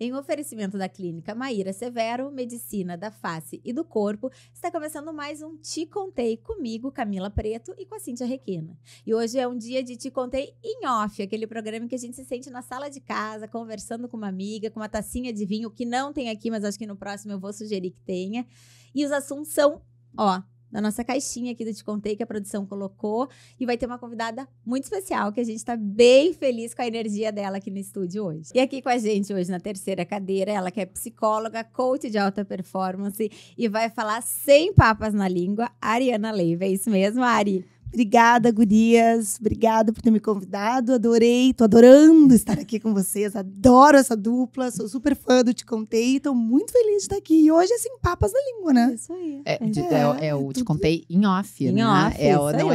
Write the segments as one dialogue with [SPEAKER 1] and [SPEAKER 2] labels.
[SPEAKER 1] Em oferecimento da Clínica Maíra Severo, Medicina da Face e do Corpo, está começando mais um Te Contei comigo, Camila Preto, e com a Cíntia Requena. E hoje é um dia de Te Contei em off, aquele programa que a gente se sente na sala de casa, conversando com uma amiga, com uma tacinha de vinho, que não tem aqui, mas acho que no próximo eu vou sugerir que tenha. E os assuntos são, da nossa caixinha aqui do Te Contei, que a produção colocou. E vai ter uma convidada muito especial, que a gente tá bem feliz com a energia dela aqui no estúdio hoje. E aqui com a gente hoje, na terceira cadeira, ela que é psicóloga, coach de alta performance e vai falar sem papas na língua, Ariana Leiva. É isso mesmo, Ari?
[SPEAKER 2] Obrigada, gurias. Obrigada por ter me convidado. Adorei, tô adorando estar aqui com vocês. Adoro essa dupla, sou super fã do Te Contei. Tô muito feliz de estar aqui. E hoje, assim, papas na língua, né?
[SPEAKER 1] Isso aí.
[SPEAKER 3] É o Te Contei em off,
[SPEAKER 1] em
[SPEAKER 3] né?
[SPEAKER 1] Off,
[SPEAKER 3] Não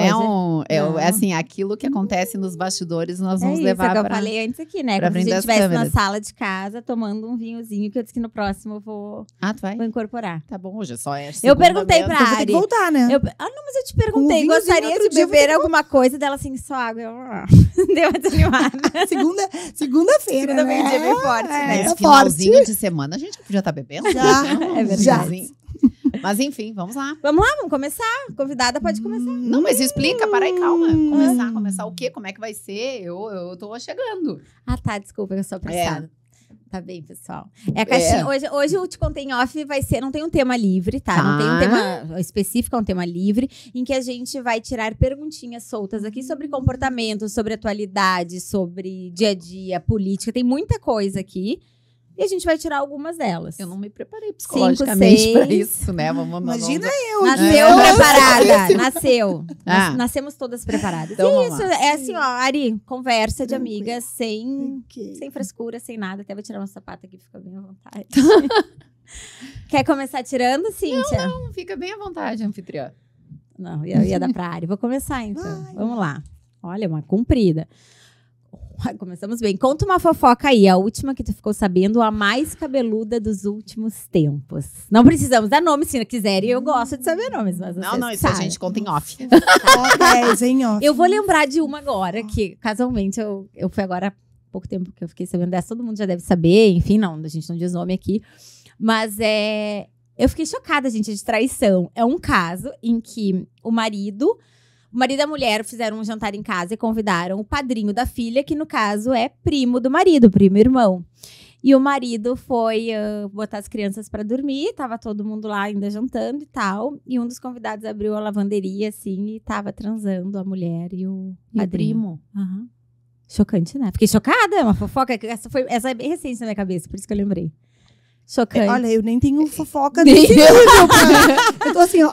[SPEAKER 3] é assim, aquilo que acontece nos bastidores, nós vamos levar
[SPEAKER 1] para...
[SPEAKER 3] pra...
[SPEAKER 1] eu falei antes aqui, né?
[SPEAKER 3] Quando
[SPEAKER 1] a gente estivesse na sala de casa, tomando um vinhozinho, que eu disse que no próximo eu vou...
[SPEAKER 3] Ah, tu vai?
[SPEAKER 1] Vou incorporar.
[SPEAKER 3] Tá bom, hoje só é
[SPEAKER 1] Eu perguntei pra
[SPEAKER 2] Então, vou ter
[SPEAKER 1] Ari.
[SPEAKER 2] que voltar, né?
[SPEAKER 1] Não, mas eu te perguntei, gostaria de beber alguma coisa dela, assim, só água. Deu uma desanimada.
[SPEAKER 2] Segunda-feira,
[SPEAKER 1] Segunda
[SPEAKER 2] né?
[SPEAKER 1] meio-dia bem forte, né?
[SPEAKER 3] Esse
[SPEAKER 2] Tá
[SPEAKER 3] finalzinho
[SPEAKER 2] forte.
[SPEAKER 3] de semana a gente podia estar bebendo.
[SPEAKER 2] Já,
[SPEAKER 1] É verdade.
[SPEAKER 2] já.
[SPEAKER 3] Mas enfim, vamos lá.
[SPEAKER 1] Vamos lá, vamos começar. A convidada pode começar.
[SPEAKER 3] Não, mas explica, para aí, calma. Começar o quê? Como é que vai ser? Eu tô chegando.
[SPEAKER 1] Ah, tá, desculpa, eu sou apressada. Tá bem, pessoal. É a caixinha. Hoje o Te Contei em Off vai ser... Não tem um tema livre, tá? Não tem um tema específico, é um tema livre. Em que a gente vai tirar perguntinhas soltas aqui sobre comportamento, sobre atualidade, sobre dia a dia, política. Tem muita coisa aqui. E a gente vai tirar algumas delas.
[SPEAKER 3] Eu não me preparei psicologicamente pra isso, né?
[SPEAKER 2] Imagina
[SPEAKER 3] vamos...
[SPEAKER 1] Nasceu preparada. Nasceu. Nascemos todas preparadas.
[SPEAKER 3] Então,
[SPEAKER 1] E isso, é assim, ó, Ari, conversa de amigas sem frescura, sem nada. Até vou tirar meu sapato aqui, fica bem à vontade. Quer começar tirando, Cíntia?
[SPEAKER 3] Não, fica bem à vontade, anfitriã.
[SPEAKER 1] Não, eu ia dar pra Ari. Vou começar, então. Vamos lá. Olha, uma comprida. Começamos bem. Conta uma fofoca aí, a última que tu ficou sabendo, a mais cabeluda dos últimos tempos. Não precisamos dar nome, se não quiserem. Eu gosto de saber nomes, mas
[SPEAKER 3] Não, isso a gente conta em off.
[SPEAKER 2] Em off.
[SPEAKER 1] Eu vou lembrar de uma agora, que casualmente eu fui agora há pouco tempo que eu fiquei sabendo dessa. Todo mundo já deve saber, enfim, não, a gente não diz nome aqui. Mas eu fiquei chocada, gente, de traição. É um caso em que o marido e a mulher fizeram um jantar em casa e convidaram o padrinho da filha, que no caso é primo do marido, primo irmão. E o marido foi botar as crianças pra dormir, tava todo mundo lá ainda jantando e tal. E um dos convidados abriu a lavanderia, assim, e tava transando a mulher e o padrinho. Uhum. Chocante, né? Fiquei chocada, é uma fofoca. Essa é bem recente na minha cabeça, por isso que eu lembrei. Chocante.
[SPEAKER 2] Olha, eu nem tenho fofoca desse nível. Eu tô assim, ó.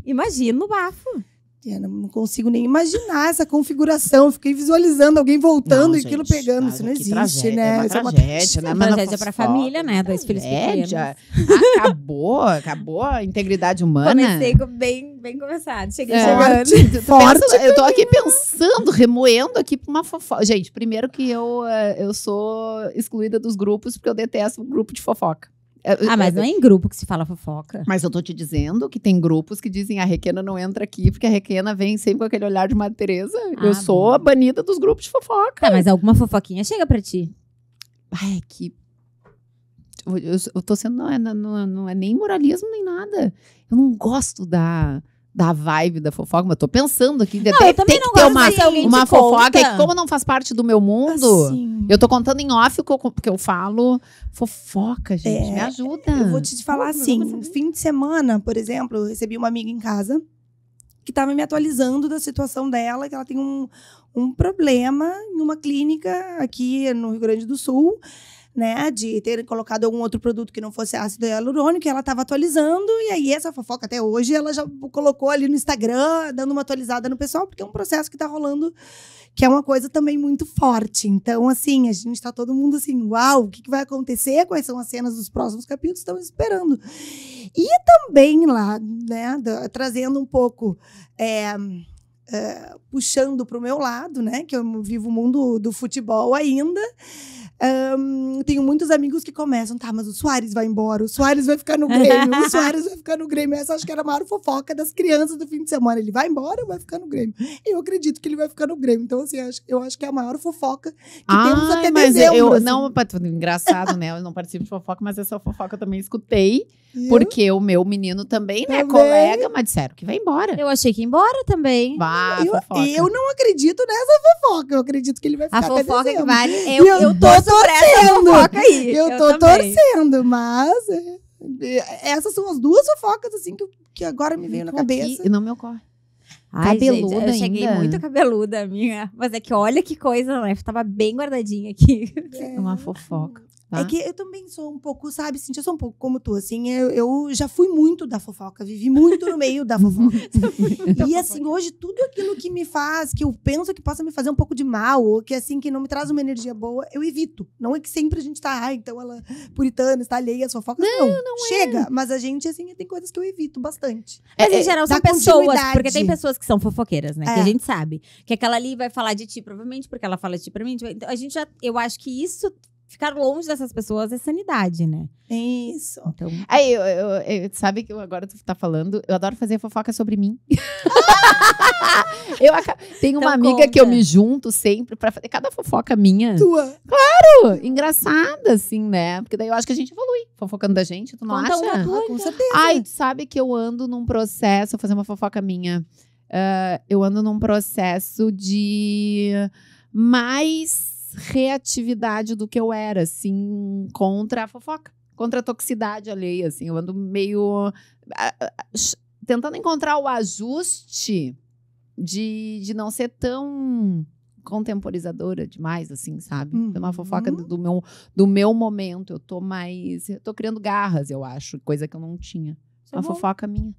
[SPEAKER 1] Imagina o bafo.
[SPEAKER 2] Não consigo nem imaginar essa configuração. Fiquei visualizando alguém voltando e aquilo pegando. Isso não existe,
[SPEAKER 3] tragédia,
[SPEAKER 2] né?
[SPEAKER 3] É uma tragédia, né?
[SPEAKER 1] Uma tragédia pra família, né? Dois filhos pequenos.
[SPEAKER 3] Acabou a integridade humana.
[SPEAKER 1] Comecei bem começado. Cheguei
[SPEAKER 2] chegando.
[SPEAKER 3] Forte. Eu tô aqui pensando, remoendo aqui pra uma fofoca. Gente, primeiro que eu sou excluída dos grupos porque eu detesto o grupo de fofoca.
[SPEAKER 1] Mas não é em grupo que se fala fofoca.
[SPEAKER 3] Mas eu tô te dizendo que tem grupos que dizem a Requena não entra aqui, porque a Requena vem sempre com aquele olhar de Madre Teresa. Eu sou a banida dos grupos de fofoca.
[SPEAKER 1] Mas alguma fofoquinha chega pra ti.
[SPEAKER 3] Ai, que... Eu tô sendo... Não é nem moralismo, nem nada. Eu não gosto da vibe da fofoca, mas eu tô pensando aqui.
[SPEAKER 1] Eu também
[SPEAKER 3] tem
[SPEAKER 1] não
[SPEAKER 3] que ter
[SPEAKER 1] gosto
[SPEAKER 3] uma fofoca
[SPEAKER 1] conta.
[SPEAKER 3] que, como não faz parte do meu mundo...
[SPEAKER 2] Assim.
[SPEAKER 3] Eu tô contando em off porque eu falo fofoca, gente. Me ajuda.
[SPEAKER 2] Eu vou te falar assim, no fim de semana, por exemplo, eu recebi uma amiga em casa que tava me atualizando da situação dela, que ela tem um problema em uma clínica aqui no Rio Grande do Sul, né, de ter colocado algum outro produto que não fosse ácido hialurônico, e ela estava atualizando, e aí essa fofoca até hoje, ela já colocou ali no Instagram, dando uma atualizada no pessoal, porque é um processo que tá rolando, que é uma coisa também muito forte. Então, assim, a gente tá todo mundo assim, uau, o que vai acontecer? Quais são as cenas dos próximos capítulos? Estamos esperando. E também lá, né, trazendo um pouco... puxando para o meu lado, né? Que eu vivo o mundo do futebol ainda. Tenho muitos amigos que começam, tá, mas o Suárez vai embora, o Suárez vai ficar no Grêmio, o Suárez vai ficar no Grêmio. Essa acho que era a maior fofoca das crianças do fim de semana. Ele vai embora ou vai ficar no Grêmio? Eu acredito que ele vai ficar no Grêmio. Então, assim, eu acho que é a maior fofoca que temos até dezembro.
[SPEAKER 3] Assim. Não, engraçado, né? Eu não participo de fofoca, mas essa fofoca eu também escutei. Porque o meu menino também, né, colega, mas disseram que vai embora.
[SPEAKER 1] Eu achei que ia embora também.
[SPEAKER 2] Eu não acredito nessa fofoca. Eu acredito que ele vai ficar
[SPEAKER 1] até dezembro. A fofoca que vale,
[SPEAKER 2] eu tô torcendo.
[SPEAKER 1] Aí.
[SPEAKER 2] Eu tô torcendo, mas essas são as duas fofocas, assim, que agora me veio na cabeça.
[SPEAKER 3] E não me ocorre.
[SPEAKER 1] Ai,
[SPEAKER 3] cabeluda
[SPEAKER 1] gente, eu cheguei
[SPEAKER 3] ainda.
[SPEAKER 1] muito cabeluda, minha. Mas é que olha que coisa, né? Tava bem guardadinha aqui.
[SPEAKER 3] Uma fofoca. Tá?
[SPEAKER 2] É que eu também sou um pouco, sabe, Cintia, eu sou um pouco como tu, assim, eu já fui muito da fofoca, vivi muito no meio da fofoca. E assim, hoje, tudo aquilo que me faz, que eu penso que possa me fazer um pouco de mal, ou que assim, que não me traz uma energia boa, eu evito. Não é que sempre a gente tá, então ela puritana, está alheia às fofocas, não chega. Mas a gente, assim, tem coisas que eu evito bastante.
[SPEAKER 1] Mas em geral são pessoas, porque tem pessoas que são fofoqueiras, né? Que a gente sabe. Que aquela ali vai falar de ti, provavelmente, porque ela fala de ti pra mim. Então, a gente já, eu acho que isso... Ficar longe dessas pessoas é sanidade, né?
[SPEAKER 2] Isso.
[SPEAKER 1] Então...
[SPEAKER 3] Aí, sabe que agora tu tá falando, eu adoro fazer fofoca sobre mim. Tenho uma amiga que eu me junto sempre pra fazer cada fofoca minha.
[SPEAKER 2] Tua.
[SPEAKER 3] Claro! Engraçada, assim, né? Porque daí eu acho que a gente evolui fofocando da gente, tu não acha?
[SPEAKER 2] Com certeza.
[SPEAKER 3] Ai, sabe que eu ando num processo, vou fazer uma fofoca minha. Eu ando num processo de mais reatividade do que eu era, assim, contra a fofoca, contra a toxicidade alheia, assim, eu ando meio tentando encontrar o ajuste de não ser tão contemporizadora demais, assim, sabe? Uma fofoca do meu momento, eu tô criando garras, eu acho, coisa que eu não tinha. Uma fofoca minha.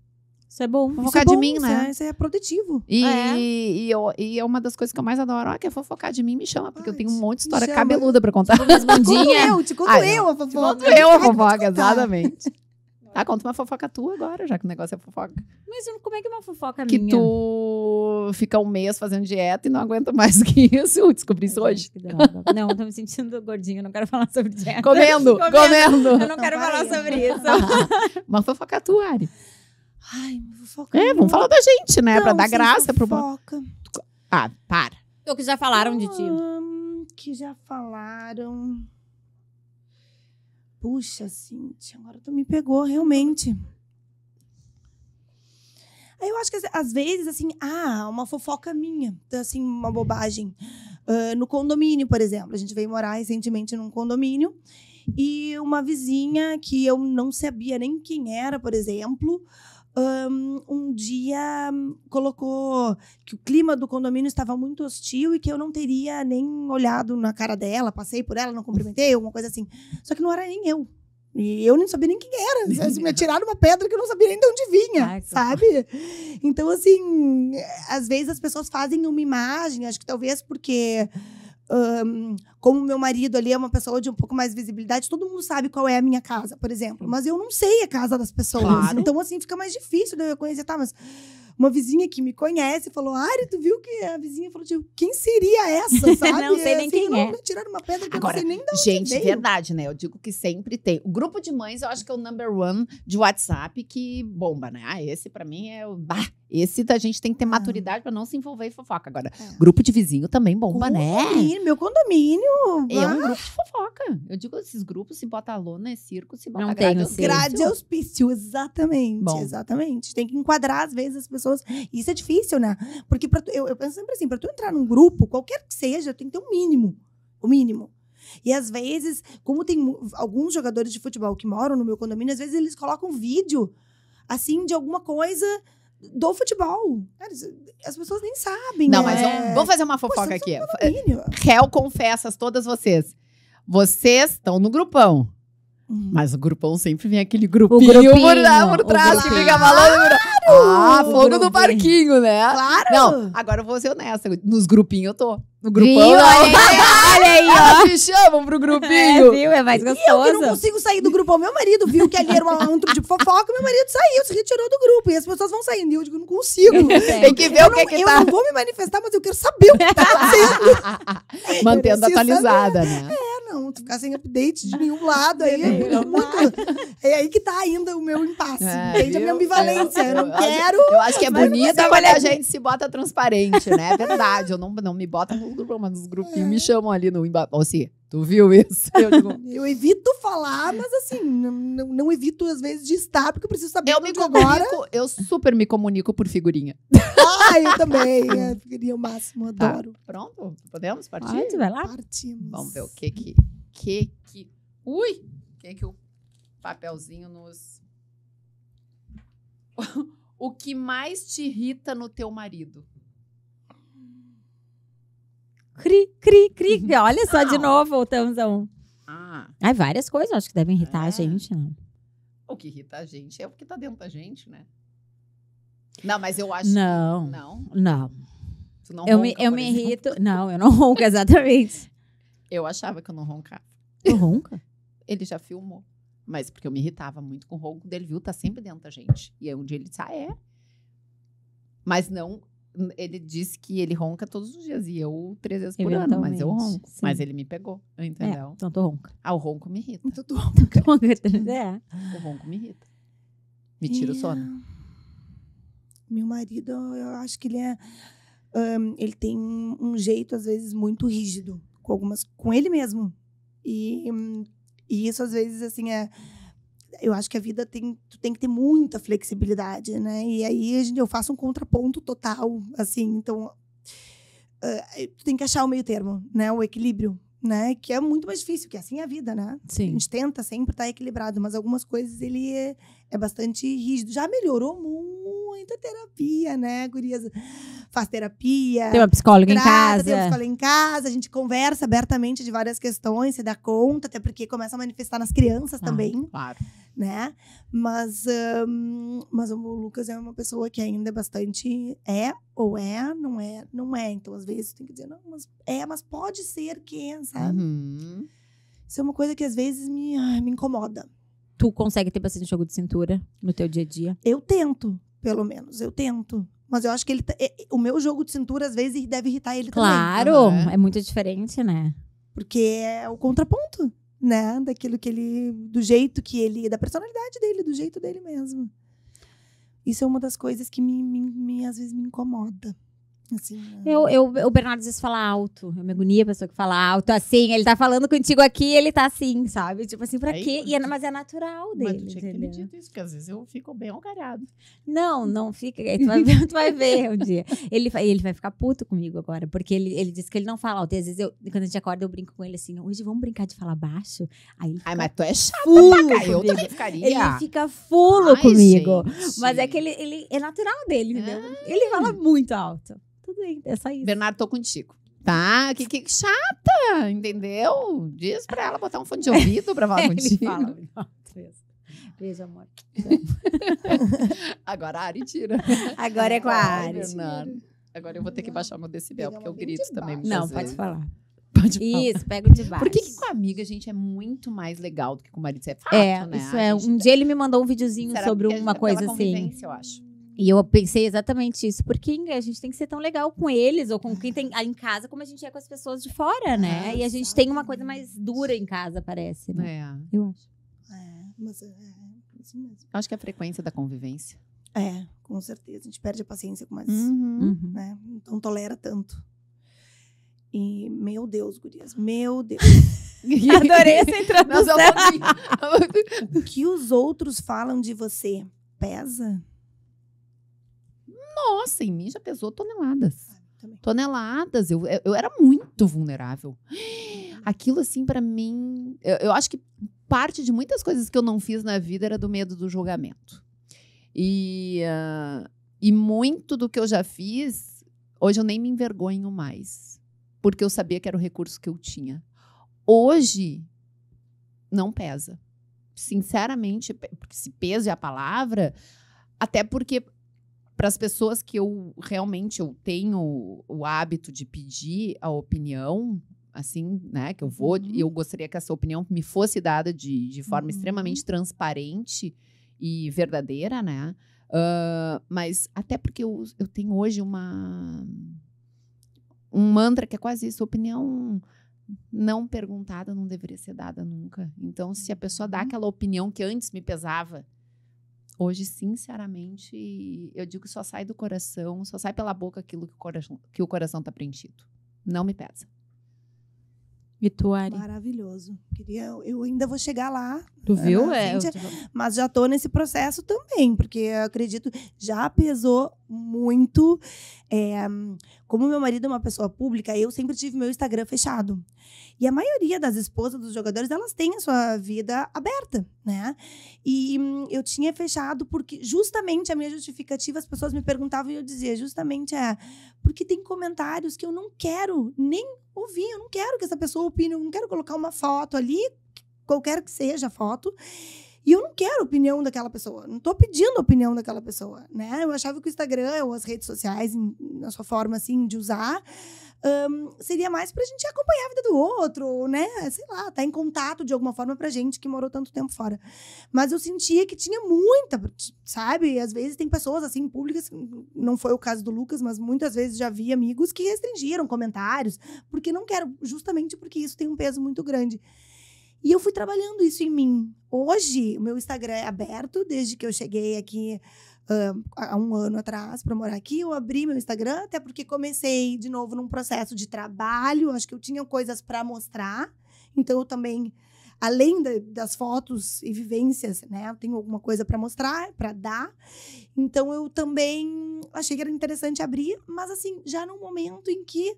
[SPEAKER 1] Isso é bom.
[SPEAKER 3] Fofocar de mim, né?
[SPEAKER 2] Isso é produtivo.
[SPEAKER 3] E é uma das coisas que eu mais adoro. Que é fofocar de mim, me chama. Porque eu tenho um monte de história cabeluda pra contar.
[SPEAKER 2] Te conto eu a fofoca.
[SPEAKER 3] Exatamente. Conta uma fofoca tua agora, já que o negócio é fofoca.
[SPEAKER 1] Mas como é que é uma fofoca
[SPEAKER 3] que
[SPEAKER 1] minha?
[SPEAKER 3] Que tu fica um mês fazendo dieta e não aguenta mais que isso. Eu descobri isso hoje.
[SPEAKER 1] Não, tô me sentindo gordinha, não quero falar sobre dieta.
[SPEAKER 3] Comendo.
[SPEAKER 1] Eu não quero falar sobre isso.
[SPEAKER 3] Uma fofoca tua, Ari.
[SPEAKER 2] Ai, fofoca.
[SPEAKER 3] Vamos falar da gente, né?
[SPEAKER 2] Não,
[SPEAKER 3] pra dar graça
[SPEAKER 2] fofoca.
[SPEAKER 3] Para.
[SPEAKER 1] O que já falaram de ti?
[SPEAKER 2] Que já falaram. Puxa, Cintia, agora tu me pegou, realmente. Eu acho que, às vezes, assim, uma fofoca minha, assim, uma bobagem. No condomínio, por exemplo. A gente veio morar recentemente num condomínio e uma vizinha que eu não sabia nem quem era, por exemplo... um dia colocou que o clima do condomínio estava muito hostil e que eu não teria nem olhado na cara dela, passei por ela, não cumprimentei, alguma coisa assim. Só que não era nem eu. E eu nem sabia nem quem era. Assim, me atiraram uma pedra que eu não sabia nem de onde vinha, sabe? Então, assim, às vezes as pessoas fazem uma imagem, acho que talvez porque... como meu marido ali é uma pessoa de um pouco mais visibilidade, todo mundo sabe qual é a minha casa, por exemplo. Mas eu não sei a casa das pessoas.
[SPEAKER 3] Claro.
[SPEAKER 2] Então, assim, fica mais difícil de eu conhecer. Tá, mas uma vizinha que me conhece falou, Ari, tu viu que a vizinha falou, tipo, quem seria essa, sabe?
[SPEAKER 1] Não sei nem quem é.
[SPEAKER 2] Me tiraram uma pedra que
[SPEAKER 3] agora,
[SPEAKER 2] eu não sei nem de onde
[SPEAKER 3] gente,
[SPEAKER 2] veio.
[SPEAKER 3] verdade, né? Eu digo que sempre tem. O grupo de mães, eu acho que é o number one de WhatsApp que bomba, né? Esse pra mim é o... Esse a gente tem que ter maturidade pra não se envolver em fofoca. Agora, grupo de vizinho também bomba, né?
[SPEAKER 2] Meu condomínio.
[SPEAKER 3] É um grupo de fofoca. Eu digo, esses grupos, se bota lona, é circo, se bota
[SPEAKER 1] não
[SPEAKER 3] grade,
[SPEAKER 1] tem,
[SPEAKER 3] é
[SPEAKER 2] grade é hospício, exatamente.
[SPEAKER 3] Bom.
[SPEAKER 2] Exatamente. Tem que enquadrar, às vezes, as pessoas. Isso é difícil, né? Porque eu penso sempre assim, pra tu entrar num grupo, qualquer que seja, tem que ter um mínimo. O mínimo. E às vezes, como tem alguns jogadores de futebol que moram no meu condomínio, às vezes eles colocam vídeo, assim, de alguma coisa do futebol. As pessoas nem sabem.
[SPEAKER 3] Não,
[SPEAKER 2] né?
[SPEAKER 3] mas vamos fazer uma fofoca aqui.
[SPEAKER 2] Condomínio.
[SPEAKER 3] Réu confessas, todas vocês. Vocês estão no grupão. Mas o grupão sempre vem aquele grupinho por trás que fica falando. Fogo no parquinho, né?
[SPEAKER 2] Claro!
[SPEAKER 3] Não, agora eu vou ser honesta. Nos grupinhos eu tô. No grupão,
[SPEAKER 1] olha aí, ó.
[SPEAKER 3] me chamam pro grupinho.
[SPEAKER 1] Viu? É mais gostoso.
[SPEAKER 2] E eu que não consigo sair do grupo. Meu marido viu que ali era um tipo de fofoca, meu marido saiu, se retirou do grupo. E as pessoas vão saindo. E eu digo, não consigo.
[SPEAKER 3] Tem que ver o que tá.
[SPEAKER 2] Eu não vou me manifestar, mas eu quero saber o que tá acontecendo.
[SPEAKER 3] Mantendo atualizada, né?
[SPEAKER 2] Não, não. Tu ficar sem update de nenhum lado, aí é muito... É aí que tá ainda o meu impasse. Entende? A minha ambivalência. Eu não quero...
[SPEAKER 3] Eu acho que é
[SPEAKER 2] mas
[SPEAKER 3] bonito
[SPEAKER 2] você
[SPEAKER 3] quando a
[SPEAKER 2] olha-
[SPEAKER 3] gente se bota transparente, né? É verdade. Eu não me boto nos grupos, mas nos grupinhos me chamam ali no embaixo. Ô, Cia, tu viu isso? Eu digo,
[SPEAKER 2] Eu evito falar, mas assim, não evito às vezes de estar, porque eu preciso saber
[SPEAKER 3] eu me
[SPEAKER 2] tudo agora.
[SPEAKER 3] comunico, eu super me comunico por figurinha.
[SPEAKER 2] Eu também. Ficaria o máximo,
[SPEAKER 3] Tá.
[SPEAKER 2] adoro.
[SPEAKER 3] Pronto? Podemos partir?
[SPEAKER 1] Pode, vai lá.
[SPEAKER 2] Partimos.
[SPEAKER 3] Vamos ver o que o papelzinho nos... O que mais te irrita no teu marido?
[SPEAKER 1] Cri, cri, cri. Olha só, de
[SPEAKER 3] Não.
[SPEAKER 1] novo, voltamos a um.
[SPEAKER 3] Ah,
[SPEAKER 1] Ai, várias coisas acho que devem irritar
[SPEAKER 3] É.
[SPEAKER 1] a gente, não.
[SPEAKER 3] o que irrita a gente é o que tá dentro da gente, né? Não, mas eu acho
[SPEAKER 1] Não.
[SPEAKER 3] que... Não?
[SPEAKER 1] Não.
[SPEAKER 3] Tu não
[SPEAKER 1] Eu
[SPEAKER 3] ronca,
[SPEAKER 1] me
[SPEAKER 3] por exemplo?
[SPEAKER 1] irrito. Não, eu não ronco, exatamente.
[SPEAKER 3] Eu achava que eu não roncava.
[SPEAKER 1] Tu ronca?
[SPEAKER 3] Ele já filmou. Mas porque eu me irritava muito com o ronco dele, viu? Tá sempre dentro da gente. E aí um dia ele disse, Mas não... Ele disse que ele ronca todos os dias. E eu 3 vezes por ano. Mas eu
[SPEAKER 1] Eventualmente,
[SPEAKER 3] ronco.
[SPEAKER 1] sim.
[SPEAKER 3] Mas ele me pegou.
[SPEAKER 1] É,
[SPEAKER 3] Entendeu?
[SPEAKER 1] então tu ronca.
[SPEAKER 3] Ah, o ronco me irrita.
[SPEAKER 2] Então,
[SPEAKER 1] Tu ronca. É.
[SPEAKER 3] O ronco me irrita. Me tira o sono.
[SPEAKER 2] Meu marido, eu acho que ele é... ele tem um jeito, às vezes, muito rígido. Com ele mesmo. E isso, às vezes, assim, eu acho que a vida tu tem que ter muita flexibilidade, né? E aí eu faço um contraponto total, assim. Então, tu tem que achar o meio termo, né? O equilíbrio, né? Que é muito mais difícil, que assim é a vida, né? A
[SPEAKER 1] Sim.
[SPEAKER 2] gente tenta sempre estar equilibrado, mas algumas coisas ele é bastante rígido. Já melhorou muito a terapia, né, gurias? Faz terapia.
[SPEAKER 1] Tem uma psicóloga em
[SPEAKER 2] Trata,
[SPEAKER 1] casa.
[SPEAKER 2] tem uma escola em casa, a gente conversa abertamente de várias questões, se dá conta, até porque começa a manifestar nas crianças também,
[SPEAKER 3] Claro.
[SPEAKER 2] né? Mas o Lucas é uma pessoa que ainda é bastante não é. Então, às vezes, tem que dizer, não, mas pode ser que, sabe?
[SPEAKER 3] Uhum.
[SPEAKER 2] Isso é uma coisa que às vezes me incomoda.
[SPEAKER 1] Tu consegue ter bastante jogo de cintura no teu dia a dia?
[SPEAKER 2] Eu tento, pelo menos, eu tento. Mas eu acho que o meu jogo de cintura, às vezes, deve irritar ele
[SPEAKER 1] Claro,
[SPEAKER 3] Aham.
[SPEAKER 1] é muito diferente, né?
[SPEAKER 2] também. Porque é o contraponto, né? Daquilo que do jeito que ele, da personalidade dele, do jeito dele mesmo. Isso é uma das coisas que às vezes me incomoda. Assim,
[SPEAKER 1] O Bernardo às vezes fala alto. Eu me agonia a pessoa que fala alto, assim. Ele tá falando contigo aqui e ele tá assim, sabe? Tipo assim, pra
[SPEAKER 3] Aí,
[SPEAKER 1] quê? Mas é natural
[SPEAKER 3] Mas
[SPEAKER 1] dele,
[SPEAKER 3] tu tinha que ter me
[SPEAKER 1] entendeu?
[SPEAKER 3] dito isso, porque às vezes eu fico bem algarado.
[SPEAKER 1] Não fica. Aí tu vai ver um dia. Ele vai ficar puto comigo agora, porque ele disse que ele não fala alto. E às vezes, quando a gente acorda, eu brinco com ele assim, hoje vamos brincar de falar baixo? Aí ele fica
[SPEAKER 3] Ai, mas tu é chato,
[SPEAKER 1] fulo
[SPEAKER 3] cara. Eu
[SPEAKER 1] comigo.
[SPEAKER 3] também ficaria.
[SPEAKER 1] Ele fica fulo
[SPEAKER 3] Ai,
[SPEAKER 1] comigo.
[SPEAKER 3] gente.
[SPEAKER 1] Mas é que ele é natural dele, entendeu? Ele fala muito alto. Tudo bem, é só isso.
[SPEAKER 3] Bernardo, tô contigo. Tá? Que chata, entendeu? Diz pra ela botar um fone de ouvido pra falar
[SPEAKER 1] Ele
[SPEAKER 3] contigo.
[SPEAKER 1] fala muito alto mesmo. Beijo, amor.
[SPEAKER 3] Agora a Ari tira.
[SPEAKER 1] Agora é com a
[SPEAKER 3] Ai,
[SPEAKER 1] Ari.
[SPEAKER 3] Bernardo. Agora eu vou ter que baixar meu decibel,
[SPEAKER 2] Pega
[SPEAKER 3] porque eu
[SPEAKER 2] uma bem
[SPEAKER 3] grito
[SPEAKER 2] de
[SPEAKER 3] também.
[SPEAKER 2] baixo.
[SPEAKER 3] muitas
[SPEAKER 1] Não, pode
[SPEAKER 3] vezes.
[SPEAKER 1] falar.
[SPEAKER 3] Pode falar.
[SPEAKER 1] Isso, pega o de baixo.
[SPEAKER 3] Por que com a amiga a gente é muito mais legal do que com o marido? Isso é fato, né?
[SPEAKER 1] Isso
[SPEAKER 3] A
[SPEAKER 1] é.
[SPEAKER 3] gente-
[SPEAKER 1] Um dia ele me mandou um videozinho
[SPEAKER 3] Será
[SPEAKER 1] sobre
[SPEAKER 3] porque
[SPEAKER 1] uma
[SPEAKER 3] é
[SPEAKER 1] coisa
[SPEAKER 3] pela
[SPEAKER 1] assim.
[SPEAKER 3] convivência, eu acho.
[SPEAKER 1] E eu pensei exatamente isso. Porque a gente tem que ser tão legal com eles ou com quem tem em casa como a gente é com as pessoas de fora, né? E a gente tem uma coisa mais dura em casa, parece, né?
[SPEAKER 3] É.
[SPEAKER 1] Eu acho.
[SPEAKER 2] mas é isso mesmo.
[SPEAKER 3] Eu acho que é a frequência da convivência.
[SPEAKER 2] Com certeza. A gente perde a paciência com mais,
[SPEAKER 1] Uhum.
[SPEAKER 2] né? Não tolera tanto. E, meu Deus, gurias, meu Deus.
[SPEAKER 1] Adorei essa introdução.
[SPEAKER 2] O que os outros falam de você pesa?
[SPEAKER 3] Nossa, em mim já pesou toneladas.
[SPEAKER 2] Também.
[SPEAKER 3] Toneladas. Eu era muito vulnerável. Aquilo, assim, pra mim... Eu acho que parte de muitas coisas que eu não fiz na vida era do medo do julgamento. E muito do que eu já fiz, hoje eu nem me envergonho mais. Porque eu sabia que era o recurso que eu tinha. Hoje, não pesa. Sinceramente, porque se pesa é a palavra, até porque para as pessoas que eu tenho o hábito de pedir a opinião, assim, né, que eu vou, e eu gostaria que essa opinião me fosse dada de forma extremamente transparente e verdadeira, né? Mas até porque eu tenho hoje um mantra que é quase isso, opinião não perguntada não deveria ser dada nunca. Então, se a pessoa dá aquela opinião que antes me pesava, hoje, sinceramente, eu digo que só sai do coração, só sai pela boca aquilo que o coração tá preenchido. Não me pesa.
[SPEAKER 1] E tu, Ari?
[SPEAKER 2] Maravilhoso. Eu ainda vou chegar lá.
[SPEAKER 1] Tu viu?
[SPEAKER 2] Cíntia, mas já tô nesse processo também, porque eu acredito, já pesou muito. Como meu marido é uma pessoa pública, eu sempre tive meu Instagram fechado. E a maioria das esposas dos jogadores, elas têm a sua vida aberta, né? E eu tinha fechado porque justamente a minha justificativa, as pessoas me perguntavam e eu dizia, justamente porque tem comentários que eu não quero nem ouvir, eu não quero que essa pessoa opine, eu não quero colocar uma foto ali, qualquer que seja a foto, e eu não quero a opinião daquela pessoa, não estou pedindo a opinião daquela pessoa, né? Eu achava que o Instagram ou as redes sociais, na sua forma, assim, de usar, seria mais pra gente acompanhar a vida do outro, né? Sei lá, tá em contato de alguma forma pra gente que morou tanto tempo fora. Mas eu sentia que tinha muita, sabe? Às vezes tem pessoas, assim, públicas, não foi o caso do Lucas, mas muitas vezes já vi amigos que restringiram comentários, porque não quero, justamente porque isso tem um peso muito grande. E eu fui trabalhando isso em mim. Hoje, o meu Instagram é aberto, desde que eu cheguei aqui há um ano atrás para morar aqui. Eu abri meu Instagram, até porque comecei de novo num processo de trabalho. Acho que eu tinha coisas para mostrar. Então, eu também, além das fotos e vivências, né? Eu tenho alguma coisa para mostrar, para dar. Então, eu também achei que era interessante abrir. Mas, assim, já num momento em que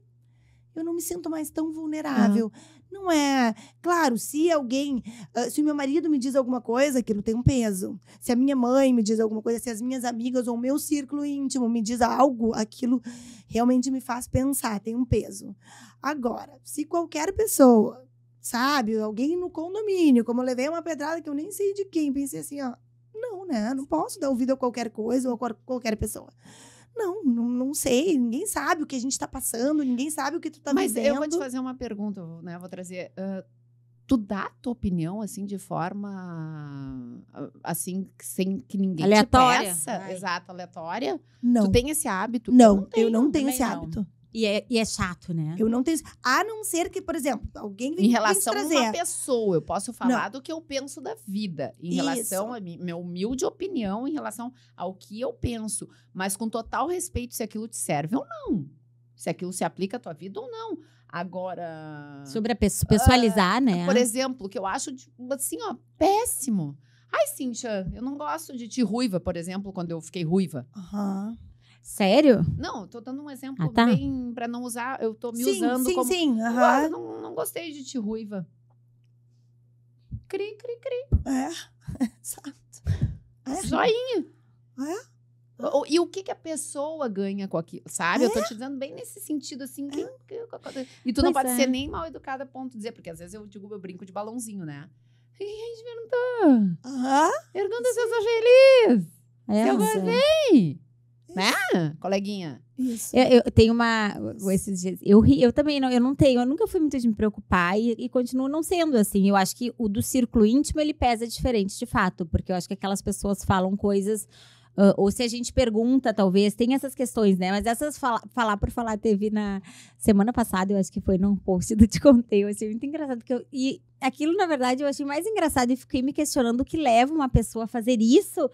[SPEAKER 2] eu não me sinto mais tão vulnerável. Não é... Claro, se alguém... se o meu marido me diz alguma coisa, aquilo tem um peso. Se a minha mãe me diz alguma coisa, se as minhas amigas ou o meu círculo íntimo me diz algo, aquilo realmente me faz pensar, tem um peso. Agora, se qualquer pessoa, sabe, alguém no condomínio, como eu levei uma pedrada que eu nem sei de quem, pensei assim, ó, não, né? Não posso dar ouvido a qualquer coisa ou a qualquer pessoa. Não sei, ninguém sabe o que a gente tá passando, ninguém sabe o que tu tá vivendo.
[SPEAKER 3] Mas eu vou te fazer uma pergunta, né? Eu vou trazer... tu dá a tua opinião, assim, de forma... assim, sem que ninguém
[SPEAKER 1] aleatória.
[SPEAKER 3] Te peça? Exato, aleatória?
[SPEAKER 2] Não.
[SPEAKER 3] Tu tem esse hábito?
[SPEAKER 2] Não, eu não tenho esse
[SPEAKER 1] não.
[SPEAKER 2] hábito.
[SPEAKER 1] E é chato, né?
[SPEAKER 2] Eu não tenho... A não ser que, por exemplo, alguém vem
[SPEAKER 3] Em relação
[SPEAKER 2] vem
[SPEAKER 3] a
[SPEAKER 2] trazer.
[SPEAKER 3] uma pessoa, eu posso falar do que eu penso da vida. Em relação a minha humilde opinião, em relação ao que eu penso. Mas com total respeito se aquilo te serve ou não. Se aquilo se aplica à tua vida ou não. Agora...
[SPEAKER 1] Sobre a pessoalizar, né?
[SPEAKER 3] Por exemplo, que eu acho, assim, ó, péssimo. Ai, Cíntia, eu não gosto de ti ruiva, por exemplo, quando eu fiquei ruiva.
[SPEAKER 2] Aham.
[SPEAKER 1] Sério?
[SPEAKER 3] Não, eu tô dando um exemplo
[SPEAKER 1] tá.
[SPEAKER 3] bem pra não usar. Eu tô me usando como.
[SPEAKER 2] Sim,
[SPEAKER 3] Ah, não gostei de ti ruiva. Cri, cri, cri.
[SPEAKER 2] Exato.
[SPEAKER 3] Joinha. E o que a pessoa ganha com aquilo, sabe? Eu tô te dizendo bem nesse sentido, assim. E tu não pode ser nem mal educada a ponto de dizer, porque às vezes eu digo, eu brinco de balãozinho, né? E a gente perguntou. Pergunta se eu sou feliz. Se eu gostei. Né, coleguinha?
[SPEAKER 2] Isso.
[SPEAKER 1] Eu tenho esses dias, eu também não, eu nunca fui muito de me preocupar e continuo não sendo assim. Eu acho que o do círculo íntimo, ele pesa diferente, de fato, porque eu acho que aquelas pessoas falam coisas, ou se a gente pergunta, talvez, tem essas questões, né? Mas essas falar por falar teve na semana passada, eu acho que foi num post do Te Contei, eu achei muito engraçado, e aquilo, na verdade, eu achei mais engraçado e fiquei me questionando o que leva uma pessoa a fazer isso.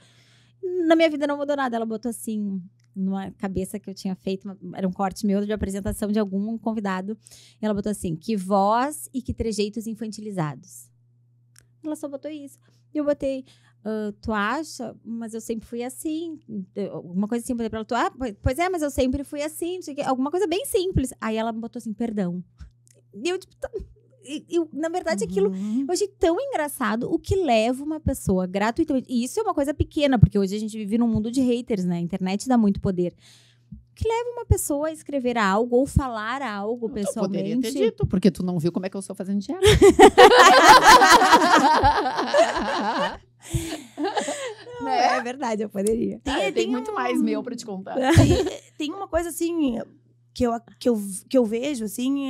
[SPEAKER 1] Na minha vida não mudou nada. Ela botou assim, numa cabeça que eu tinha feito, era um corte meu de apresentação de algum convidado. E ela botou assim, que voz e que trejeitos infantilizados. Ela só botou isso. E eu botei, tu acha? Mas eu sempre fui assim. Alguma coisa assim, eu botei pra ela, pois é, mas eu sempre fui assim. Alguma coisa bem simples. Aí ela botou assim, perdão. E eu, tipo... na verdade, aquilo eu achei tão engraçado, o que leva uma pessoa gratuitamente. E isso é uma coisa pequena, porque hoje a gente vive num mundo de haters, né? A internet dá muito poder. O que leva uma pessoa a escrever algo ou falar algo pessoalmente.
[SPEAKER 3] Eu poderia ter dito, porque tu não viu como é que eu estou fazendo dieta.
[SPEAKER 1] Não, é verdade, eu poderia.
[SPEAKER 3] Tem muito mais meu pra te contar.
[SPEAKER 2] Tem uma coisa assim que eu vejo assim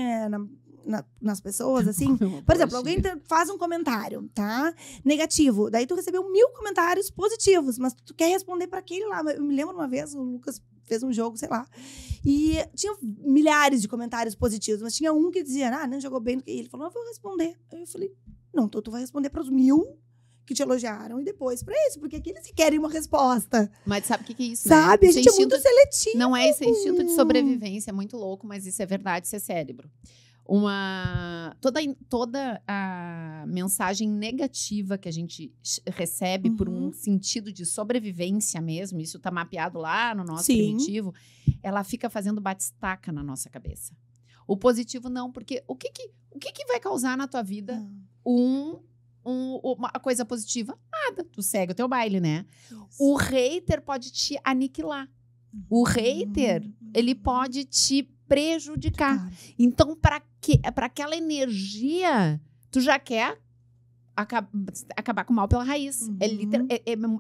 [SPEAKER 2] nas pessoas, assim. Por exemplo, alguém faz um comentário, tá? Negativo. Daí tu recebeu 1000 comentários positivos, mas tu quer responder pra aquele lá. Eu me lembro uma vez, o Lucas fez um jogo, sei lá. E tinha milhares de comentários positivos, mas tinha um que dizia, não jogou bem. E ele falou, eu vou responder. Aí eu falei, não, então tu vai responder para os 1000 que te elogiaram e depois para esse, porque aqui eles querem uma resposta.
[SPEAKER 3] Mas sabe o que é isso,
[SPEAKER 2] sabe?
[SPEAKER 3] Né?
[SPEAKER 2] A gente é muito seletivo.
[SPEAKER 3] Não é esse instinto de sobrevivência, é muito louco, mas isso é verdade, isso é cérebro. Toda a mensagem negativa que a gente recebe por um sentido de sobrevivência mesmo, isso tá mapeado lá no nosso primitivo, ela fica fazendo batistaca na nossa cabeça. O positivo não, porque o que vai causar na tua vida uma coisa positiva? Nada. Tu segue o teu baile, né? Isso. O hater pode te aniquilar. O hater, ele pode te prejudicar. Então, para aquela energia, tu já quer acabar com o mal pela raiz.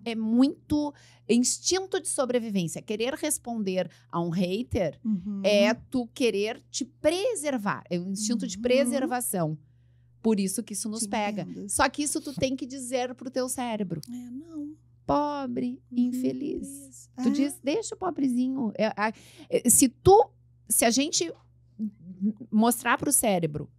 [SPEAKER 3] É muito instinto de sobrevivência. Querer responder a um hater é tu querer te preservar. É um instinto de preservação. Por isso que isso nos pega. Só que isso tu tem que dizer pro teu cérebro.
[SPEAKER 2] Não.
[SPEAKER 3] Pobre, infeliz. Tu diz, deixa o pobrezinho. Se a gente mostrar pro cérebro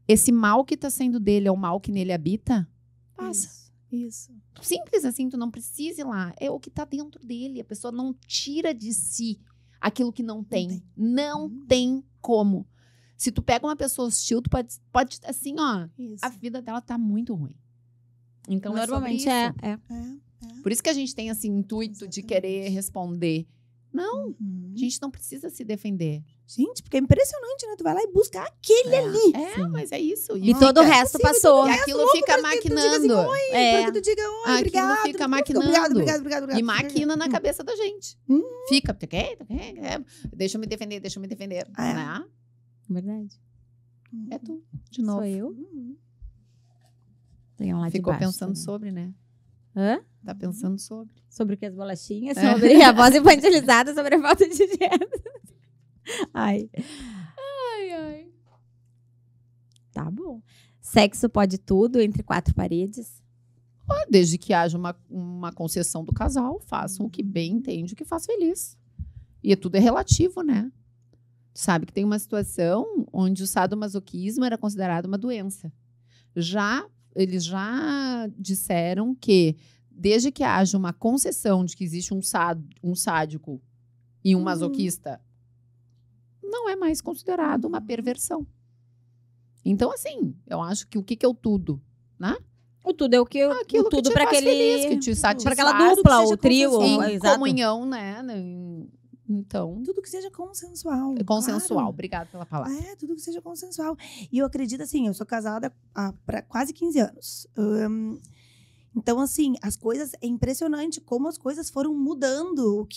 [SPEAKER 3] esse mal que tá sendo dele é o mal que nele habita, passa.
[SPEAKER 2] Isso.
[SPEAKER 3] Simples assim, tu não precisa ir lá. É o que tá dentro dele. A pessoa não tira de si aquilo que não tem. Não tem como. Se tu pega uma pessoa hostil, tu pode assim, a vida dela tá muito ruim. Então,
[SPEAKER 1] normalmente
[SPEAKER 3] Por isso que a gente tem esse intuito de querer responder. Não, a gente não precisa se defender.
[SPEAKER 2] Gente, porque é impressionante, né? Tu vai lá e busca aquele ali.
[SPEAKER 3] Mas é isso.
[SPEAKER 1] E todo o resto passou.
[SPEAKER 3] E aquilo fica maquinando.
[SPEAKER 2] Para que tu diga, oi, obrigado.
[SPEAKER 3] Aquilo fica maquinando.
[SPEAKER 2] Obrigado.
[SPEAKER 3] E maquina na cabeça da gente. Fica, deixa eu me defender. Né?
[SPEAKER 1] Verdade.
[SPEAKER 3] É tu, de novo.
[SPEAKER 1] Sou eu? Tem um lá
[SPEAKER 3] Ficou
[SPEAKER 1] de baixo,
[SPEAKER 3] pensando sobre, né?
[SPEAKER 1] Hã?
[SPEAKER 3] Tá pensando sobre.
[SPEAKER 1] Sobre o que as bolachinhas? Sobre a voz infantilizada, sobre a falta de dinheiro. Ai. Tá bom. Sexo pode tudo entre 4 paredes?
[SPEAKER 3] Desde que haja uma concessão do casal, façam o que bem entende, o que faz feliz. E tudo é relativo, né? Sabe que tem uma situação onde o sadomasoquismo era considerado uma doença. Eles já disseram que, desde que haja uma concessão de que existe um sádico e um masoquista, não é mais considerado uma perversão. Então, eu acho que o que é o tudo, né?
[SPEAKER 1] O tudo é o que
[SPEAKER 3] aquilo
[SPEAKER 1] o tudo
[SPEAKER 3] que te
[SPEAKER 1] para
[SPEAKER 3] faz
[SPEAKER 1] aquele
[SPEAKER 3] feliz, que te satisfaz,
[SPEAKER 1] para aquela dupla, o trio,
[SPEAKER 3] em comunhão, né? Então,
[SPEAKER 2] tudo que seja consensual.
[SPEAKER 3] Consensual,
[SPEAKER 2] claro.
[SPEAKER 3] Obrigada pela palavra.
[SPEAKER 2] Tudo que seja consensual. E eu acredito, assim, eu sou casada há quase 15 anos. Então, assim, as coisas, é impressionante como as coisas foram mudando.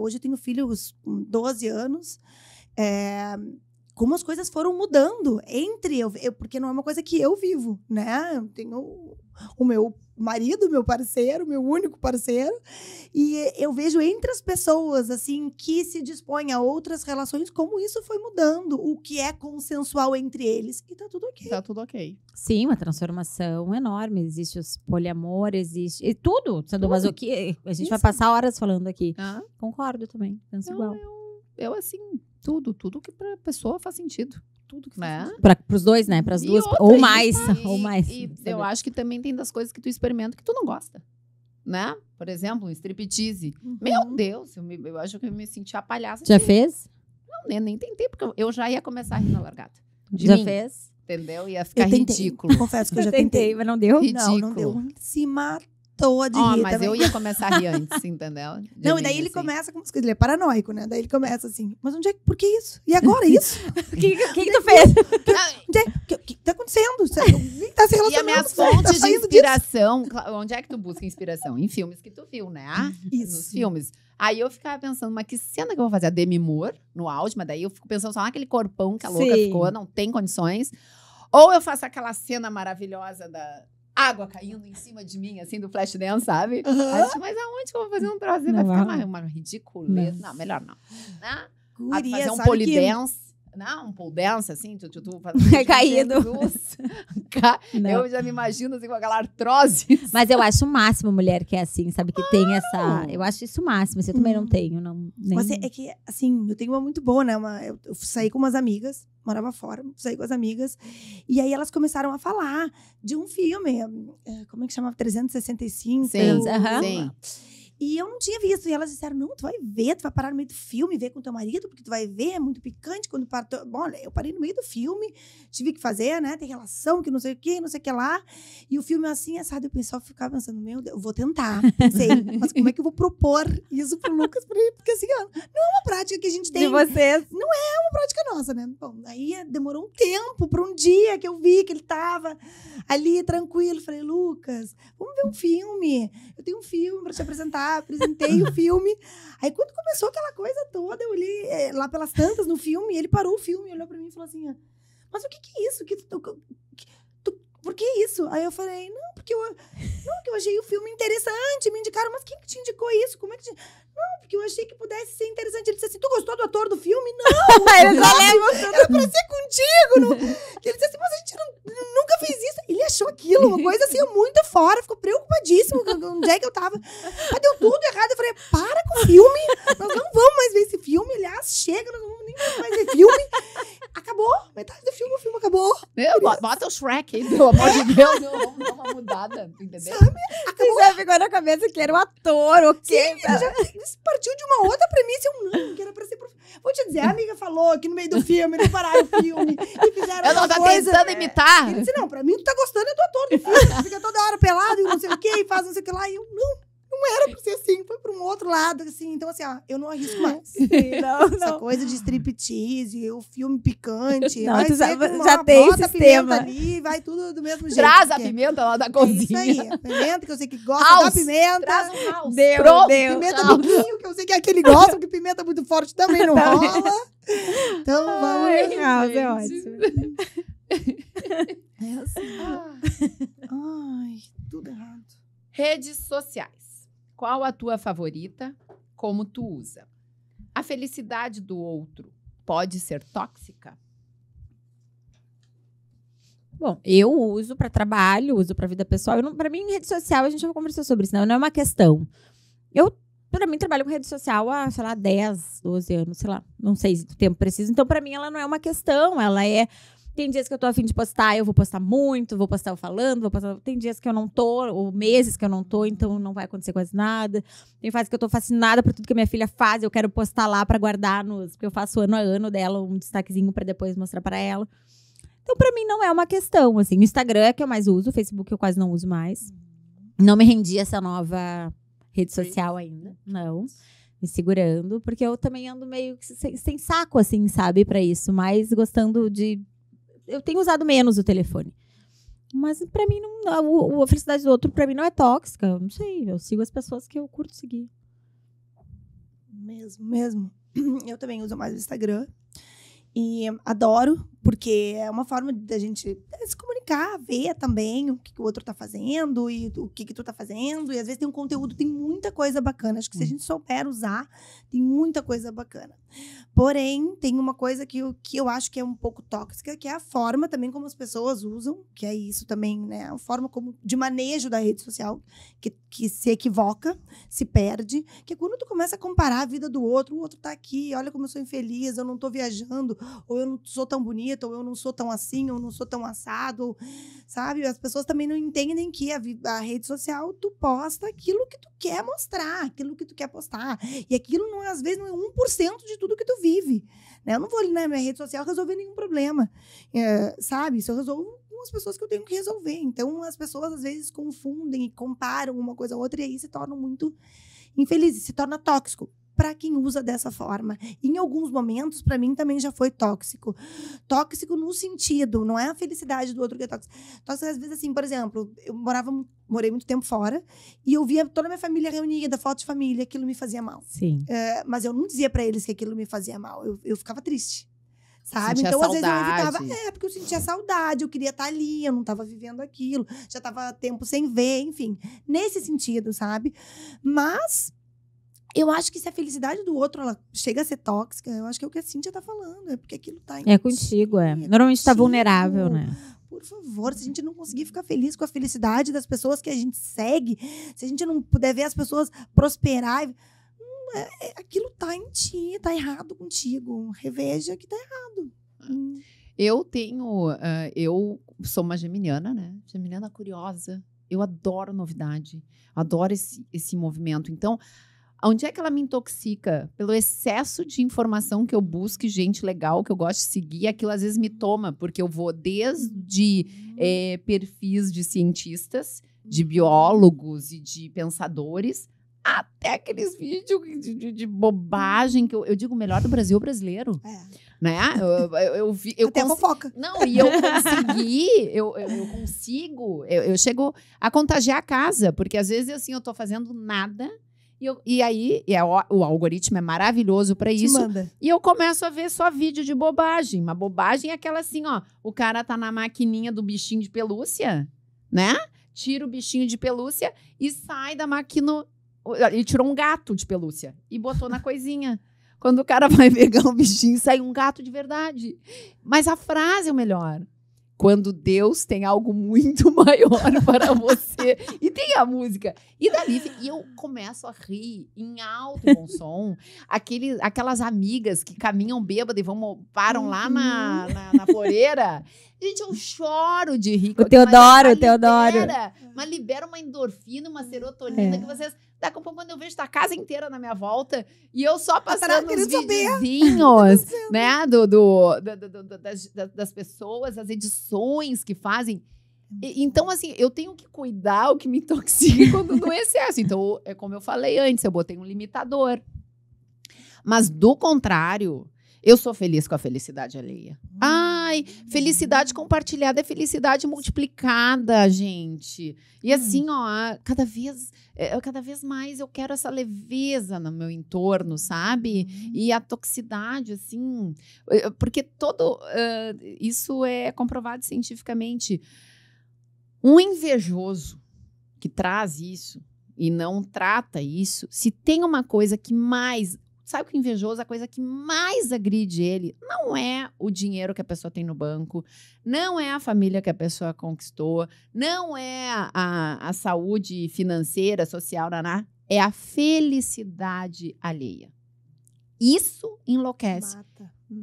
[SPEAKER 2] Hoje eu tenho filhos com 12 anos. Como as coisas foram mudando porque não é uma coisa que eu vivo, né? Eu tenho o meu marido, meu parceiro, meu único parceiro, e eu vejo entre as pessoas, assim, que se dispõem a outras relações, como isso foi mudando, o que é consensual entre eles, e tá tudo ok.
[SPEAKER 3] Tá tudo ok.
[SPEAKER 1] Sim, uma transformação enorme, existe os poliamor, existe, e tudo, sadomasoquismo, a gente vai passar horas falando aqui. Concordo também, penso igual.
[SPEAKER 3] Eu assim, tudo que pra pessoa faz sentido. Tudo que faz sentido.
[SPEAKER 1] Para os dois, né? Para as duas, ou mais.
[SPEAKER 3] E eu acho que também tem das coisas que tu experimenta que tu não gosta, né? Por exemplo, um striptease. Meu Deus, eu acho que eu me senti a palhaça.
[SPEAKER 1] Já fez?
[SPEAKER 3] Não, nem tentei, porque eu já ia começar a rir na largada.
[SPEAKER 1] Já fez?
[SPEAKER 3] Entendeu? Ia ficar ridículo.
[SPEAKER 2] Confesso que eu já tentei,
[SPEAKER 1] mas não deu?
[SPEAKER 3] Ridículo.
[SPEAKER 2] Não deu. Se matou de rir
[SPEAKER 3] mas
[SPEAKER 2] também.
[SPEAKER 3] eu ia começar a rir antes, entendeu?
[SPEAKER 2] Não, e daí ele começa com umas coisas, ele é paranoico, né? Daí ele começa assim, mas por que isso? E agora isso?
[SPEAKER 1] O que tu fez?
[SPEAKER 2] O que tá acontecendo? Ninguém tá se relacionando.
[SPEAKER 3] E as minhas fontes de inspiração, onde é que tu busca inspiração? Em filmes que tu viu, né?
[SPEAKER 2] Isso.
[SPEAKER 3] Nos filmes. Aí eu ficava pensando, mas que cena que eu vou fazer? A Demi Moore no áudio, mas daí eu fico pensando só naquele corpão que a louca ficou, não tem condições. Ou eu faço aquela cena maravilhosa da água caindo em cima de mim, assim, do Flashdance, sabe? Aí eu disse, mas aonde que eu vou fazer um troço? Vai ficar uma ridiculeza. Não, melhor não. Né?
[SPEAKER 2] Guria,
[SPEAKER 3] fazer um
[SPEAKER 2] sabe
[SPEAKER 3] polydance. Não, um pole dance, assim, tu
[SPEAKER 1] Caído. Não.
[SPEAKER 3] Eu já me imagino, assim, com aquela artrose.
[SPEAKER 1] Mas eu acho o máximo mulher que é assim, sabe? Que tem essa... Eu acho isso o máximo. Isso eu também não tenho. Nem...
[SPEAKER 2] Mas é que, assim, eu tenho uma muito boa, né? Eu saí com umas amigas, morava fora, saí com as amigas. E aí elas começaram a falar de um filme. Como é que chamava? 365?
[SPEAKER 3] Sim.
[SPEAKER 2] E eu não tinha visto. E elas disseram, não, tu vai ver, tu vai parar no meio do filme, ver com teu marido, porque tu vai ver, é muito picante. Quando Bom, eu parei no meio do filme, tive que fazer, né? Tem relação, que não sei o que, não sei o que lá. E o filme assim, assado, eu pensava, ficava pensando, meu Deus, eu vou tentar. Pensei, mas como é que eu vou propor isso pro Lucas? Porque assim, ó, não é uma prática que a gente tem.
[SPEAKER 1] De vocês.
[SPEAKER 2] Não é uma prática nossa, né? Bom, aí demorou um tempo para um dia que eu vi que ele tava ali, tranquilo. Falei, Lucas, vamos ver um filme. Eu tenho um filme para te apresentar. Apresentei o filme. Aí, quando começou aquela coisa toda, eu olhei lá pelas tantas no filme, e ele parou o filme, olhou pra mim e falou assim, mas o que é isso? Por que isso? Aí eu falei, não, porque eu achei o filme interessante, me indicaram, mas quem que te indicou isso? Como é que Não, porque eu achei que pudesse ser interessante. Ele disse assim, tu gostou do ator do filme? Não! Era pra ser contigo! Não. Ele disse assim, mas a gente nunca fez isso. Ele achou aquilo, uma coisa assim, muito fora, ficou preocupadíssimo onde é que eu tava. Mas deu tudo errado. Eu falei, para com o filme, nós não vamos mais ver esse filme. Aliás, chega, nós não vamos nem mais ver filme. Acabou, metade do filme, o filme acabou.
[SPEAKER 3] Bota o Shrek aí, pelo amor de Deus. Vamos dar uma mudada, entendeu?
[SPEAKER 2] Sabe? Acabou.
[SPEAKER 1] Você ficou na cabeça que era um ator, o quê?
[SPEAKER 2] Isso partiu de uma outra premissa. Eu não, que era pra ser Vou te dizer, a amiga falou que no meio do filme eles pararam o filme e fizeram
[SPEAKER 3] ela tá
[SPEAKER 2] coisa.
[SPEAKER 3] tentando imitar.
[SPEAKER 2] Ele disse, não, pra mim tu tá gostando é do ator do filme. Tu fica toda hora pelado e não sei o quê, e faz não sei o que lá. E eu, não era pra ser assim, foi pra um outro lado, assim. Então, assim, ó, eu não arrisco mais. Essa coisa de striptease, o filme picante.
[SPEAKER 1] Não,
[SPEAKER 2] vai
[SPEAKER 1] tu
[SPEAKER 2] ser
[SPEAKER 1] já tem
[SPEAKER 2] bota
[SPEAKER 1] sistema.
[SPEAKER 2] Ali, vai tudo do mesmo jeito.
[SPEAKER 3] Traz a pimenta lá da cozinha.
[SPEAKER 2] É isso aí, a pimenta, que eu sei que gosta da pimenta.
[SPEAKER 3] Traz um house.
[SPEAKER 1] Deu.
[SPEAKER 2] Pimenta do Guinho, que eu sei que é aquele gosta, porque pimenta muito forte também não rola. Então, vamos.
[SPEAKER 1] House é ótimo.
[SPEAKER 2] É assim. Ai, tudo errado.
[SPEAKER 3] Redes sociais. Qual a tua favorita? Como tu usa? A felicidade do outro pode ser tóxica?
[SPEAKER 1] Bom, eu uso para trabalho, uso para vida pessoal. Para mim, rede social, a gente já conversou sobre isso, não é uma questão. Para mim, trabalho com rede social há, sei lá, 10, 12 anos, sei lá, não sei o tempo preciso. Então, para mim, ela não é uma questão, ela é... Tem dias que eu tô a fim de postar, eu vou postar muito, vou postar eu falando, tem dias que eu não tô, ou meses que eu não tô, então não vai acontecer quase nada. Tem fases que eu tô fascinada por tudo que a minha filha faz, eu quero postar lá pra guardar, porque eu faço ano a ano dela, um destaquezinho pra depois mostrar pra ela. Então, pra mim, não é uma questão, assim. O Instagram é que eu mais uso, o Facebook eu quase não uso mais. Não me rendi a essa nova rede social ainda, não. Me segurando, porque eu também ando meio sem saco, assim, sabe, pra isso. Mas gostando de... Eu tenho usado menos o telefone. Mas pra mim, a felicidade do outro pra mim não é tóxica. Eu não sei, eu sigo as pessoas que eu curto seguir.
[SPEAKER 2] Mesmo. Eu também uso mais o Instagram. E adoro, porque é uma forma da gente se comunicar, ver também o que o outro tá fazendo e o que tu tá fazendo. E às vezes tem um conteúdo, tem muita coisa bacana. Acho que se a gente souber usar, tem muita coisa bacana. Porém, tem uma coisa que eu acho que é um pouco tóxica, que é a forma também como as pessoas usam, que é isso também, né? A forma como de manejo da rede social, que se equivoca, se perde. Que é quando tu começa a comparar a vida do outro, o outro tá aqui, olha como eu sou infeliz, eu não tô viajando, ou eu não sou tão bonita, ou eu não sou tão assim, ou eu não sou tão assado, sabe? As pessoas também não entendem que a rede social, tu posta aquilo que tu quer mostrar, aquilo que tu quer postar. E aquilo, às vezes, não é 1% de tudo que tu vive. Né? Eu não vou ali na minha rede social resolver nenhum problema, sabe? Isso eu resolvo com as pessoas que eu tenho que resolver. Então, as pessoas, às vezes, confundem e comparam uma coisa a outra, e aí se tornam muito infelizes, se torna tóxico. Para quem usa dessa forma. Em alguns momentos, para mim, também já foi tóxico. Tóxico no sentido, não é a felicidade do outro que é tóxico. Tóxico, às vezes, assim, por exemplo, eu morei muito tempo fora e eu via toda a minha família reunida, foto de família, aquilo me fazia mal.
[SPEAKER 1] Sim.
[SPEAKER 2] Mas eu não dizia para eles que aquilo me fazia mal. Eu ficava triste. Sabe?
[SPEAKER 3] Sentia
[SPEAKER 2] então,
[SPEAKER 3] saudade.
[SPEAKER 2] às vezes, eu evitava. Porque eu sentia saudade, eu queria estar ali, eu não estava vivendo aquilo, já estava tempo sem ver, enfim. Nesse sentido, sabe? Mas... Eu acho que se a felicidade do outro ela chega a ser tóxica, eu acho que é o que a Cíntia tá falando. É porque aquilo tá em
[SPEAKER 1] É contigo, é. Normalmente tá vulnerável, né?
[SPEAKER 2] Por favor, se a gente não conseguir ficar feliz com a felicidade das pessoas que a gente segue, se a gente não puder ver as pessoas prosperar, aquilo tá em ti, tá errado contigo. Reveja que tá errado.
[SPEAKER 3] Eu eu sou uma geminiana, né? Geminiana curiosa. Eu adoro novidade, adoro esse movimento. Então, onde é que ela me intoxica? Pelo excesso de informação que eu busco, gente legal, que eu gosto de seguir, aquilo às vezes me toma, porque eu vou desde perfis de cientistas, de biólogos e de pensadores, até aqueles vídeos de bobagem que eu digo, o melhor do Brasil é o brasileiro. Né? Eu
[SPEAKER 2] até fofoca.
[SPEAKER 3] Não, e eu consegui, eu consigo, eu chego a contagiar a casa, porque às vezes assim, eu tô fazendo nada, e aí o algoritmo é maravilhoso para isso. E eu começo a ver só vídeo de bobagem. Uma bobagem é aquela assim, ó, o cara tá na maquininha do bichinho de pelúcia, né? Tira o bichinho de pelúcia e sai da máquina. Ele tirou um gato de pelúcia e botou na coisinha. Quando o cara vai pegar um bichinho, sai um gato de verdade. Mas a frase é o melhor. Quando Deus tem algo muito maior para você. E tem a música. E dali, eu começo a rir em alto e bom som. Aquelas amigas que caminham bêbadas e param lá na floreira. Gente, eu choro de rir.
[SPEAKER 1] O Teodoro.
[SPEAKER 3] Mas libera uma endorfina, uma serotonina que vocês... Daqui a pouco, quando eu vejo a casa inteira na minha volta e eu só passando os videozinhos, né, das pessoas, as edições que fazem. Então, assim, eu tenho que cuidar o que me intoxica quando no excesso. Então, é como eu falei antes, eu botei um limitador. Mas, do contrário, eu sou feliz com a felicidade alheia. Ai, felicidade compartilhada é felicidade multiplicada, gente. E assim, ó, cada vez mais eu quero essa leveza no meu entorno, sabe? E a toxicidade, assim, porque isso é comprovado cientificamente. Um invejoso que traz isso e não trata isso, se tem uma coisa que mais... Sabe que o invejoso, a coisa que mais agride ele não é o dinheiro que a pessoa tem no banco, não é a família que a pessoa conquistou, não é a saúde financeira, social, é a felicidade alheia. Isso enlouquece,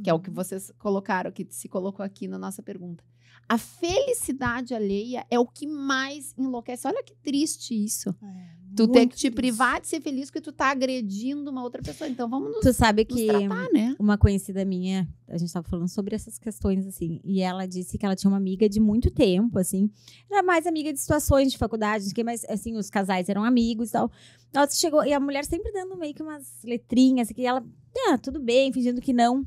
[SPEAKER 3] que é o que vocês colocaram, que se colocou aqui na nossa pergunta. A felicidade alheia é o que mais enlouquece. Olha que triste isso. Tu tem que te privar de ser feliz porque tu tá agredindo uma outra pessoa. Então vamos nos,
[SPEAKER 1] tu sabe que
[SPEAKER 3] tratar, né?
[SPEAKER 1] Uma conhecida minha, a gente tava falando sobre essas questões, assim, e ela disse que ela tinha uma amiga de muito tempo, assim, era mais amiga de situações de faculdade, mas, assim, os casais eram amigos e tal. Ela chegou, e a mulher sempre dando meio que umas letrinhas, que ela, tudo bem, fingindo que não.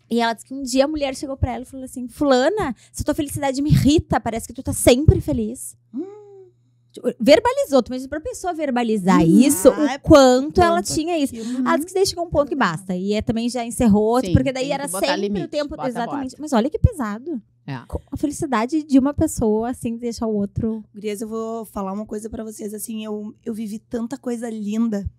[SPEAKER 1] E ela disse que um dia a mulher chegou pra ela e falou assim, fulana, essa tua felicidade me irrita, parece que tu tá sempre feliz. Verbalizou, tu imagina pra pessoa verbalizar isso, o quanto ela tinha isso. Ela disse que daí chegou um ponto que basta. E também já encerrou, sim, porque daí era sempre limite, o tempo. Exatamente. Mas olha que pesado. A felicidade de uma pessoa, assim, deixa o outro.
[SPEAKER 2] Gurias, eu vou falar uma coisa pra vocês. Assim, eu vivi tanta coisa linda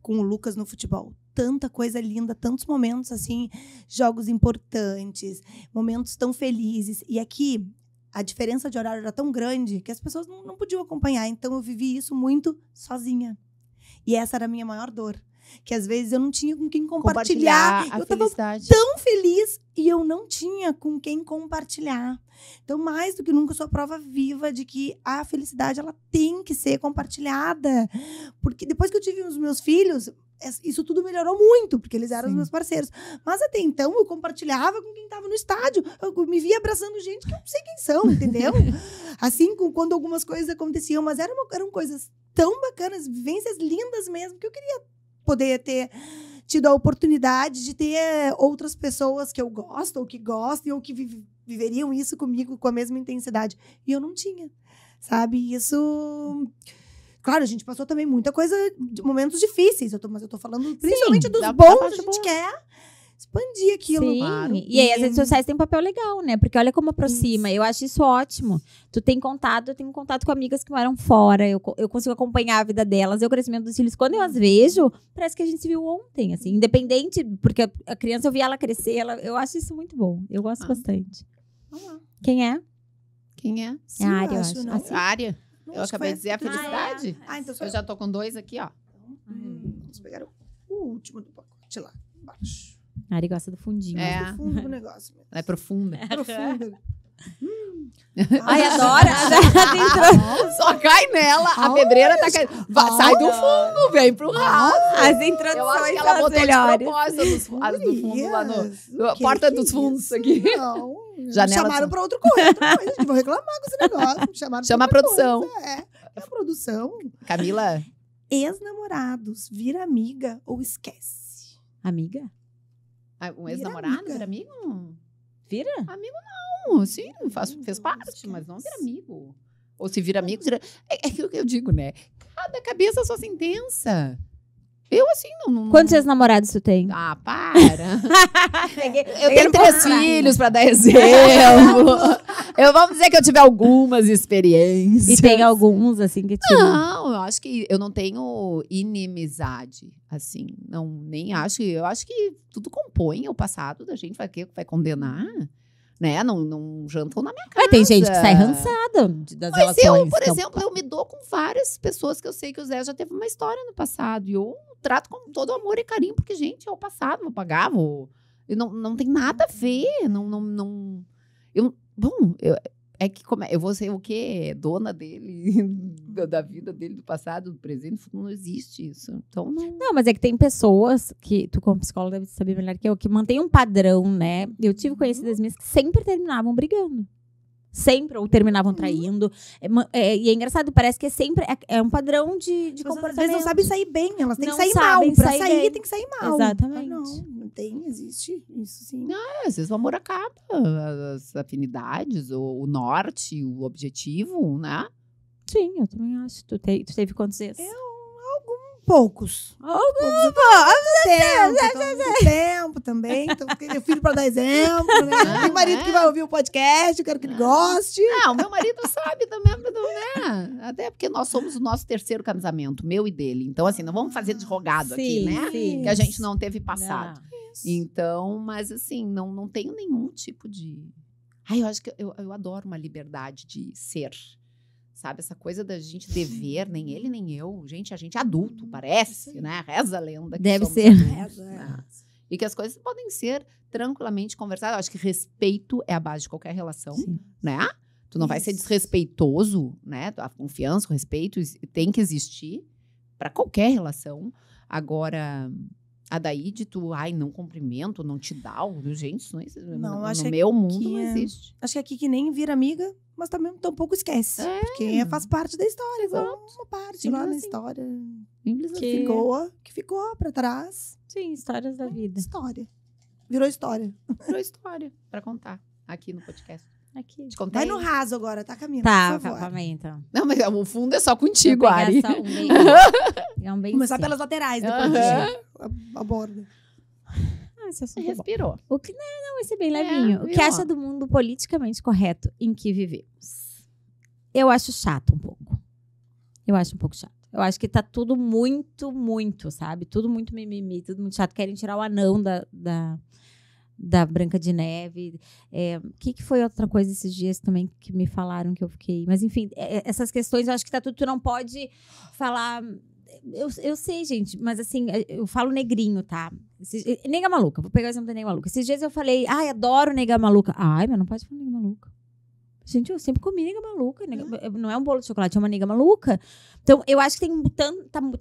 [SPEAKER 2] com o Lucas no futebol. Tanta coisa linda, tantos momentos, assim, jogos importantes, momentos tão felizes. E aqui, a diferença de horário era tão grande que as pessoas não podiam acompanhar. Então, eu vivi isso muito sozinha. E essa era a minha maior dor. Que, às vezes, eu não tinha com quem compartilhar. Eu estava tão feliz e eu não tinha com quem compartilhar. Então, mais do que nunca, eu sou a prova viva de que a felicidade ela tem que ser compartilhada. Porque depois que eu tive os meus filhos, isso tudo melhorou muito, porque eles eram os meus parceiros. Mas até então, eu compartilhava com quem estava no estádio. Eu me via abraçando gente que eu não sei quem são, entendeu? Assim, quando algumas coisas aconteciam, mas eram coisas tão bacanas, vivências lindas mesmo, que eu queria poder ter tido a oportunidade de ter outras pessoas que eu gosto, ou que gostem, ou que viveriam isso comigo com a mesma intensidade. E eu não tinha, sabe? Isso... Claro, a gente passou também muita coisa, momentos difíceis, mas eu tô falando principalmente dos bons, a gente quer expandir aquilo.
[SPEAKER 1] Sim,
[SPEAKER 3] claro.
[SPEAKER 1] e aí as redes sociais têm um papel legal, né? Porque olha como aproxima. Eu acho isso ótimo. Tu tem contato, eu tenho contato com amigas que moram fora. Eu consigo acompanhar a vida delas, o crescimento dos filhos. Quando eu as vejo, parece que a gente se viu ontem, assim. Independente, porque a criança, eu vi ela crescer. Eu acho isso muito bom. Eu gosto bastante.
[SPEAKER 3] Vamos lá.
[SPEAKER 1] Quem é?
[SPEAKER 3] Quem é?
[SPEAKER 2] Sim,
[SPEAKER 1] É a Área, eu
[SPEAKER 2] acho,
[SPEAKER 1] acho.
[SPEAKER 2] não?
[SPEAKER 3] A área.
[SPEAKER 2] Não,
[SPEAKER 3] Eu
[SPEAKER 2] acho que
[SPEAKER 3] acabei
[SPEAKER 2] foi
[SPEAKER 3] de dizer a felicidade.
[SPEAKER 2] então sou
[SPEAKER 3] Eu já tô com 2 aqui, ó.
[SPEAKER 2] Vamos pegar o último do pacote lá embaixo.
[SPEAKER 1] A Ari gosta do fundinho.
[SPEAKER 3] É.
[SPEAKER 2] No fundo do negócio mesmo.
[SPEAKER 3] Ela é profunda.
[SPEAKER 2] Profundo.
[SPEAKER 1] Ai, adora. Já entrou.
[SPEAKER 3] Só cai nela, a pedreira tá caindo. Sai do fundo, vem pro raso.
[SPEAKER 1] As
[SPEAKER 3] Eu acho
[SPEAKER 1] introduções
[SPEAKER 3] que
[SPEAKER 1] são
[SPEAKER 3] ela
[SPEAKER 1] as
[SPEAKER 3] botou
[SPEAKER 1] melhores.
[SPEAKER 3] de propósito as do fundo lá no...
[SPEAKER 2] O que
[SPEAKER 3] Porta
[SPEAKER 2] que
[SPEAKER 3] dos
[SPEAKER 2] é
[SPEAKER 3] fundos
[SPEAKER 2] isso?
[SPEAKER 3] aqui.
[SPEAKER 2] Não.
[SPEAKER 3] Janela
[SPEAKER 2] Chamaram
[SPEAKER 3] do-
[SPEAKER 2] pra outra coisa. Gente, vou reclamar com esse negócio. Chamaram
[SPEAKER 3] Chama
[SPEAKER 2] pra
[SPEAKER 3] a
[SPEAKER 2] outra
[SPEAKER 3] produção.
[SPEAKER 2] coisa. É a produção.
[SPEAKER 3] Camila,
[SPEAKER 2] Ex-namorados, vira amiga ou esquece?
[SPEAKER 1] Amiga?
[SPEAKER 3] um ex-namorado,
[SPEAKER 2] amiga.
[SPEAKER 3] vira amigo?
[SPEAKER 1] Vira?
[SPEAKER 3] Amigo não, sim, fez parte, mas não vira amigo. Ou se vira amigo, é aquilo que eu digo, né? Cada cabeça a sua sentença. Eu, assim, não...
[SPEAKER 1] Quantos ex-namorados tu tem?
[SPEAKER 3] Ah, para. Eu tenho 3 filhos pra dar exemplo. Vamos dizer que eu tive algumas experiências.
[SPEAKER 1] E tem alguns, assim, que tipo...
[SPEAKER 3] Não, eu acho que eu não tenho inimizade, assim, não, nem acho, eu acho que tudo compõe o passado da gente, vai condenar, né, não jantam na minha casa.
[SPEAKER 1] Mas tem gente que sai rançada das
[SPEAKER 3] Mas
[SPEAKER 1] relações.
[SPEAKER 3] eu, por
[SPEAKER 1] então-
[SPEAKER 3] exemplo, eu me dou com várias pessoas que eu sei que o Zé já teve uma história no passado, e eu trato com todo amor e carinho, porque, gente, é o passado, vou pagar, e não tem nada a ver, é que eu vou ser o quê? Dona dele, da vida dele, do passado, do presente, do futuro, não existe isso. Então, não...
[SPEAKER 1] Não, mas é que tem pessoas que, tu como psicóloga deve saber melhor que eu, que mantém um padrão, né? Eu tive conhecidas minhas que sempre terminavam brigando. Sempre, ou terminavam traindo. E é engraçado, parece que é sempre é um padrão de
[SPEAKER 2] Às
[SPEAKER 1] comportamento.
[SPEAKER 2] vezes não sabem sair bem, elas têm que
[SPEAKER 1] Não
[SPEAKER 2] sair
[SPEAKER 1] sabem
[SPEAKER 2] mal. Pra
[SPEAKER 1] sair
[SPEAKER 2] sair,
[SPEAKER 1] bem.
[SPEAKER 2] tem que sair mal.
[SPEAKER 1] Exatamente.
[SPEAKER 2] Não tem, existe isso sim.
[SPEAKER 3] Às vezes o amor acaba, as afinidades, o norte, o objetivo, né?
[SPEAKER 1] Sim, eu também acho. Tu teve quantos vezes?
[SPEAKER 2] Poucos.
[SPEAKER 1] Alguns.
[SPEAKER 2] Tempo também. Então, tenho filho pra dar exemplo, né? Tem marido que vai ouvir o podcast, eu quero que ele goste.
[SPEAKER 3] O meu marido sabe também, né? Até porque nós somos o nosso 3º casamento, meu e dele. Então, assim, não vamos fazer de rogado aqui, né?
[SPEAKER 1] Sim.
[SPEAKER 3] Que a gente não teve passado.
[SPEAKER 1] Não.
[SPEAKER 3] Então, mas assim, não tenho nenhum tipo de... eu acho que eu adoro uma liberdade de ser. Sabe, essa coisa da gente dever, nem ele nem eu. Gente, a gente é adulto, parece, né? Reza a lenda. Que
[SPEAKER 1] Deve
[SPEAKER 3] somos
[SPEAKER 1] ser.
[SPEAKER 3] adultos, né? E que as coisas podem ser tranquilamente conversadas. Eu acho que respeito é a base de qualquer relação,
[SPEAKER 1] Sim.
[SPEAKER 3] né? Tu não vai ser desrespeitoso, né? A confiança, o respeito tem que existir para qualquer relação. Agora... A daí de tu, não cumprimento, não te dá, gente, isso não existe.
[SPEAKER 2] Não,
[SPEAKER 3] no
[SPEAKER 2] acho
[SPEAKER 3] meu mundo
[SPEAKER 2] que
[SPEAKER 3] não existe.
[SPEAKER 2] Acho que aqui que nem vira amiga, mas também tampouco esquece. Porque faz parte da história.
[SPEAKER 3] Exato.
[SPEAKER 2] Uma parte
[SPEAKER 3] Simples
[SPEAKER 2] lá na
[SPEAKER 3] assim.
[SPEAKER 2] história
[SPEAKER 3] Simples assim.
[SPEAKER 2] que ficou pra trás.
[SPEAKER 1] Sim, histórias da vida.
[SPEAKER 2] História. Virou história.
[SPEAKER 3] Virou história pra contar aqui no podcast.
[SPEAKER 1] Aqui.
[SPEAKER 3] Te contei?
[SPEAKER 2] Vai no raso agora, tá, Camila?
[SPEAKER 1] Tá,
[SPEAKER 2] Por favor.
[SPEAKER 1] calma aí, então.
[SPEAKER 3] Não, mas o fundo é só contigo,
[SPEAKER 1] Vou pegar
[SPEAKER 3] Ari.
[SPEAKER 1] só um bem, pegar um bem
[SPEAKER 2] Começar
[SPEAKER 1] seco.
[SPEAKER 2] pelas laterais, depois
[SPEAKER 3] Aham.
[SPEAKER 2] a borda.
[SPEAKER 1] Esse assunto é bom.
[SPEAKER 3] Respirou.
[SPEAKER 1] O que não, vai ser bem levinho. O que
[SPEAKER 3] viu?
[SPEAKER 1] acha do mundo politicamente correto em que vivemos? Eu acho chato um pouco. Eu acho um pouco chato. Eu acho que tá tudo muito, sabe? Tudo muito mimimi, tudo muito chato. Querem tirar o anão da Branca de Neve. O que foi outra coisa esses dias também que me falaram que eu fiquei... Mas, enfim, essas questões, eu acho que tá tudo... Tu não pode falar... Eu sei, gente, mas assim, eu falo negrinho, tá? Nega maluca, vou pegar o exemplo da nega maluca. Esses dias eu falei, adoro nega maluca. Mas não pode falar nega maluca. Gente, eu sempre comi nega maluca. Não é um bolo de chocolate, é uma nega maluca. Então, eu acho que tem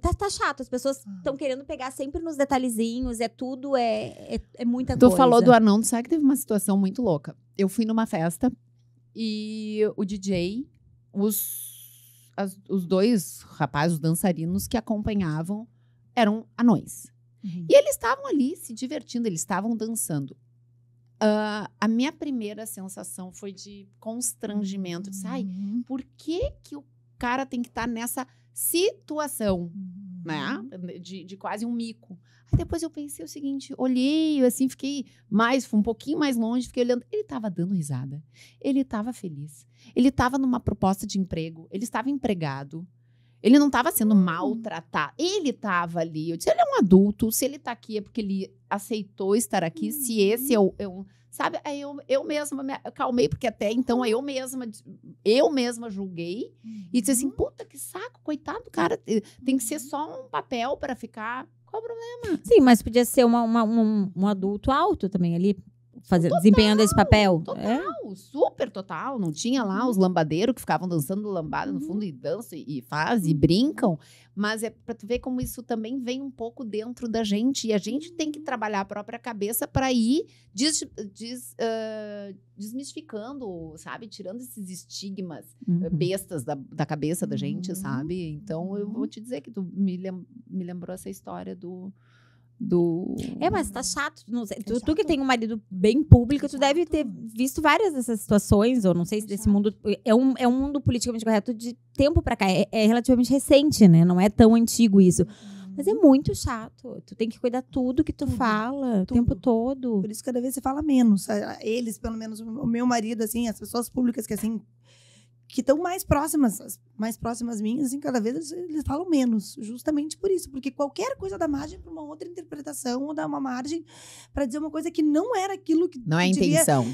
[SPEAKER 1] tá chato. As pessoas estão querendo pegar sempre nos detalhezinhos. É tudo, é muita
[SPEAKER 3] Tu
[SPEAKER 1] coisa.
[SPEAKER 3] falou do anão, sabe que teve uma situação muito louca. Eu fui numa festa e o DJ, os 2 rapazes, os dançarinos que acompanhavam, eram anões.
[SPEAKER 1] Uhum.
[SPEAKER 3] E eles estavam ali se divertindo, eles estavam dançando. A minha primeira sensação foi de constrangimento. Disse, por que o cara tem que estar nessa situação, né? De quase um mico. Aí depois eu pensei o seguinte, olhei, assim, fui um pouquinho mais longe, fiquei olhando. Ele estava dando risada. Ele estava feliz. Ele estava numa proposta de emprego. Ele estava empregado. Ele não estava sendo maltratado. Ele estava ali. Eu disse, ele é um adulto. Se ele está aqui é porque ele aceitou estar aqui. Se esse é um... Sabe? Aí eu mesma me acalmei, porque até então eu mesma julguei. E disse assim, puta, que saco, coitado, cara. Tem que ser só um papel para ficar... Qual o problema?
[SPEAKER 1] Sim, mas podia ser um adulto alto também ali, desempenhando esse papel.
[SPEAKER 3] Total, super total. Não tinha lá os lambadeiros que ficavam dançando lambada no fundo e dançam e fazem e brincam. Mas é pra tu ver como isso também vem um pouco dentro da gente. E a gente tem que trabalhar a própria cabeça para ir desmistificando, sabe? Tirando esses estigmas bestas da cabeça da gente, sabe? Então, eu vou te dizer que tu me lembrou essa história do...
[SPEAKER 1] Mas tá chato. Não sei. Tu que tem um marido bem público, tu deve ter visto várias dessas situações, ou não sei se desse mundo... É um mundo politicamente correto de tempo pra cá. É relativamente recente, né? Não é tão antigo isso. Mas é muito chato. Tu tem que cuidar tudo que tu fala o tempo todo.
[SPEAKER 2] Por isso, cada vez você fala menos. Eles, pelo menos, o meu marido, assim, as pessoas públicas que, assim... que estão mais próximas minhas, assim, cada vez eles falam menos, justamente por isso, porque qualquer coisa dá margem para uma outra interpretação, ou dá uma margem para dizer uma coisa que não era aquilo que
[SPEAKER 3] não é intenção.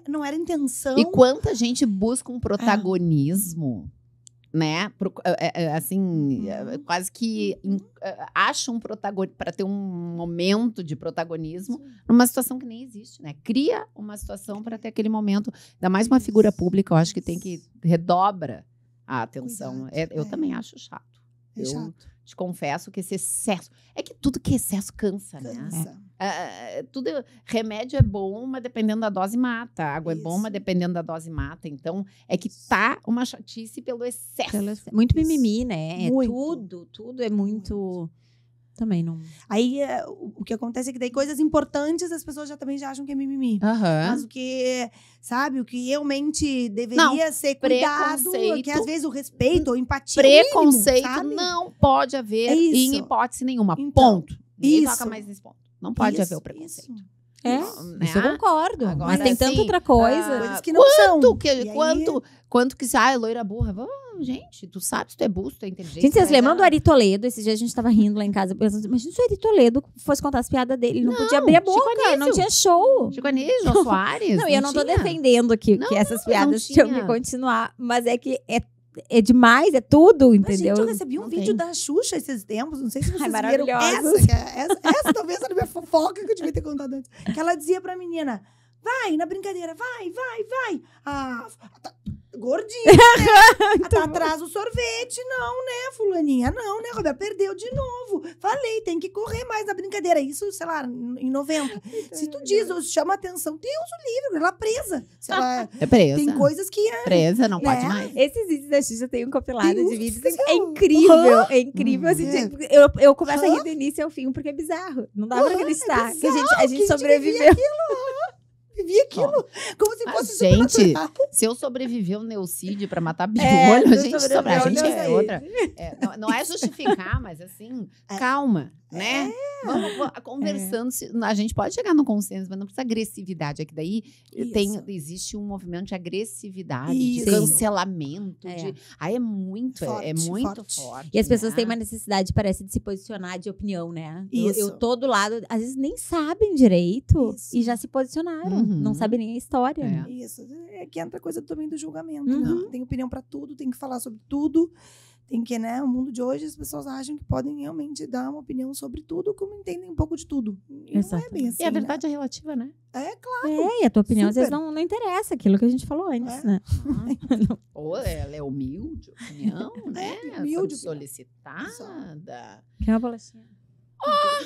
[SPEAKER 2] Não era intenção.
[SPEAKER 3] E quanta gente busca um protagonismo, né? Assim, quase que acha um protagonista para ter um momento de protagonismo numa situação que nem existe, né? Cria uma situação para ter aquele momento. Ainda mais uma figura pública, eu acho que tem que redobra a atenção. Eu também acho chato. Eu te confesso que esse excesso... É que tudo que é excesso cansa, né? Remédio é bom, mas dependendo da dose mata. Água é bom, mas dependendo da dose mata. Então, é que tá uma chatice pelo excesso.
[SPEAKER 1] Muito mimimi, né? Muito. Tudo é muito... Também não...
[SPEAKER 2] Aí, o que acontece é que daí coisas importantes as pessoas também já acham que é mimimi. Mas o que, sabe, o que realmente deveria ser cuidado, que às vezes o respeito ou empatia
[SPEAKER 3] preconceito
[SPEAKER 2] mínimo,
[SPEAKER 3] não pode haver em hipótese nenhuma. Então, ponto. Ninguém toca mais nesse ponto. Não pode haver o preconceito.
[SPEAKER 1] Isso eu concordo.
[SPEAKER 3] Agora,
[SPEAKER 1] mas tem tanta outra coisa.
[SPEAKER 2] Coisas que não são.
[SPEAKER 3] Quanto que loira burra. Gente, tu sabe se tu é burro, tu é inteligente.
[SPEAKER 1] Gente, vocês lembram do Ari Toledo? Esses dias a gente tava rindo lá em casa. Pensando, imagina se o Ari Toledo fosse contar as piadas dele. Ele não podia abrir a boca, não tinha show.
[SPEAKER 3] Chico Anísio, Jô Soares.
[SPEAKER 1] Não, e eu não tô defendendo que essas piadas tinham que continuar. Mas é que é demais, é tudo, entendeu?
[SPEAKER 2] Gente, eu recebi um vídeo da Xuxa esses tempos, não sei se vocês viram.
[SPEAKER 1] Maravilhosa.
[SPEAKER 2] Essa talvez era a minha fofoca que eu devia ter contado antes. Que ela dizia pra menina, vai, na brincadeira, vai. Gordinha, né? Tá atrás o sorvete, não, né, fulaninha? Não, né, Roberto? Perdeu de novo. Falei, tem que correr mais na brincadeira. Isso, sei lá, em 90. Se tu diz, ou chama atenção, Deus o livre, ela presa. Se ela,
[SPEAKER 3] é presa.
[SPEAKER 2] Tem coisas que
[SPEAKER 3] presa, não pode mais.
[SPEAKER 1] Esses vídeos da Xuxa tem um compilado de vídeos. É incrível, é incrível. Assim, eu começo a rir do início ao fim, porque é bizarro. Não dá pra acreditar que a gente sobreviveu.
[SPEAKER 2] Vi aquilo como se fosse
[SPEAKER 3] gente, se eu sobreviver ao Neucídio pra matar biolho, a gente é outra. Não é justificar, mas assim, calma, né? Vamos conversando. A gente pode chegar no consenso, mas não precisa agressividade. É que daí existe um movimento de agressividade, de cancelamento. Aí é muito forte.
[SPEAKER 1] E as pessoas têm uma necessidade, parece, de se posicionar de opinião, né? Eu tô do lado, às vezes nem sabem direito e já se posicionaram. Não sabem nem a história. Né?
[SPEAKER 2] Isso. É que entra a coisa também do julgamento. Né? Tem opinião pra tudo, tem que falar sobre tudo. Tem que, né? O mundo de hoje, as pessoas acham que podem realmente dar uma opinião sobre tudo, como entendem um pouco de tudo. E não é bem assim.
[SPEAKER 3] E a verdade é relativa, né?
[SPEAKER 2] É, claro.
[SPEAKER 1] E a tua opinião às vezes não interessa, aquilo que a gente falou antes, né?
[SPEAKER 3] Ou ela é humilde, opinião, né?
[SPEAKER 2] Humilde.
[SPEAKER 3] Solicitada.
[SPEAKER 1] Quer uma bolachinha?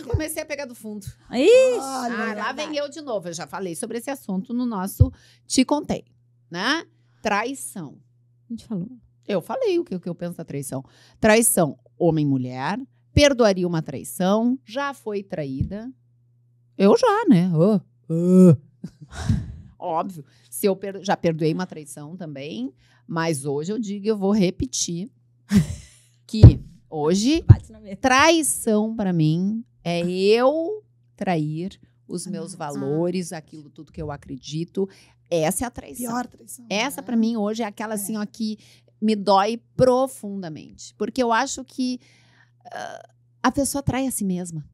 [SPEAKER 3] Comecei a pegar do fundo.
[SPEAKER 1] Lá
[SPEAKER 3] vem eu de novo. Eu já falei sobre esse assunto no nosso Te Contei, né? Traição.
[SPEAKER 1] A gente falou.
[SPEAKER 3] Eu falei o que eu penso da traição. Traição, homem e mulher. Perdoaria uma traição. Já foi traída. Eu já, né? Óbvio. Já perdoei uma traição também. Mas hoje eu digo, eu vou repetir que hoje, traição pra mim É eu trair os meus valores, aquilo tudo que eu acredito. Essa é a traição.
[SPEAKER 2] Pior traição.
[SPEAKER 3] Essa, pra mim, hoje é aquela assim, ó, que me dói profundamente. Porque eu acho que a pessoa trai a si mesma,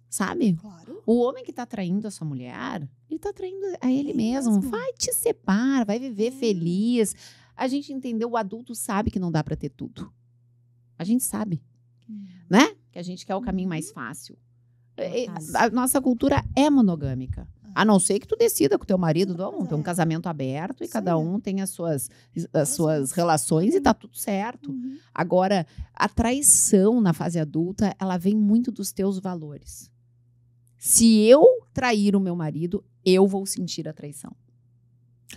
[SPEAKER 3] sabe?
[SPEAKER 2] Claro.
[SPEAKER 3] O homem que tá traindo a sua mulher, ele tá traindo a ele mesmo. Vai, te separa, vai viver feliz. A gente entendeu, o adulto sabe que não dá pra ter tudo. A gente sabe, né? Que a gente quer o caminho mais fácil. A nossa cultura é monogâmica. A não ser que tu decida com o teu marido, não, tem um casamento aberto e cada um tem as suas relações e tá tudo certo. Agora, a traição na fase adulta, ela vem muito dos teus valores. Se eu trair o meu marido, eu vou sentir a traição.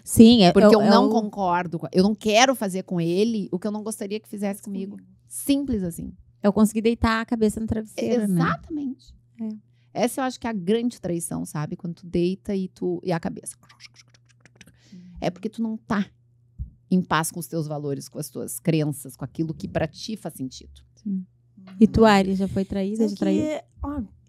[SPEAKER 1] Sim,
[SPEAKER 3] porque eu não concordo, eu não quero fazer com ele o que eu não gostaria que fizesse comigo. Simples assim.
[SPEAKER 1] Eu consegui deitar a cabeça no travesseiro,
[SPEAKER 3] Exatamente.
[SPEAKER 1] Né?
[SPEAKER 3] Essa eu acho que é a grande traição, sabe? Quando tu deita e a cabeça. É porque tu não tá em paz com os teus valores, com as tuas crenças, com aquilo que pra ti faz sentido.
[SPEAKER 1] Sim. E tu, Ari, já foi traída? Já traiu?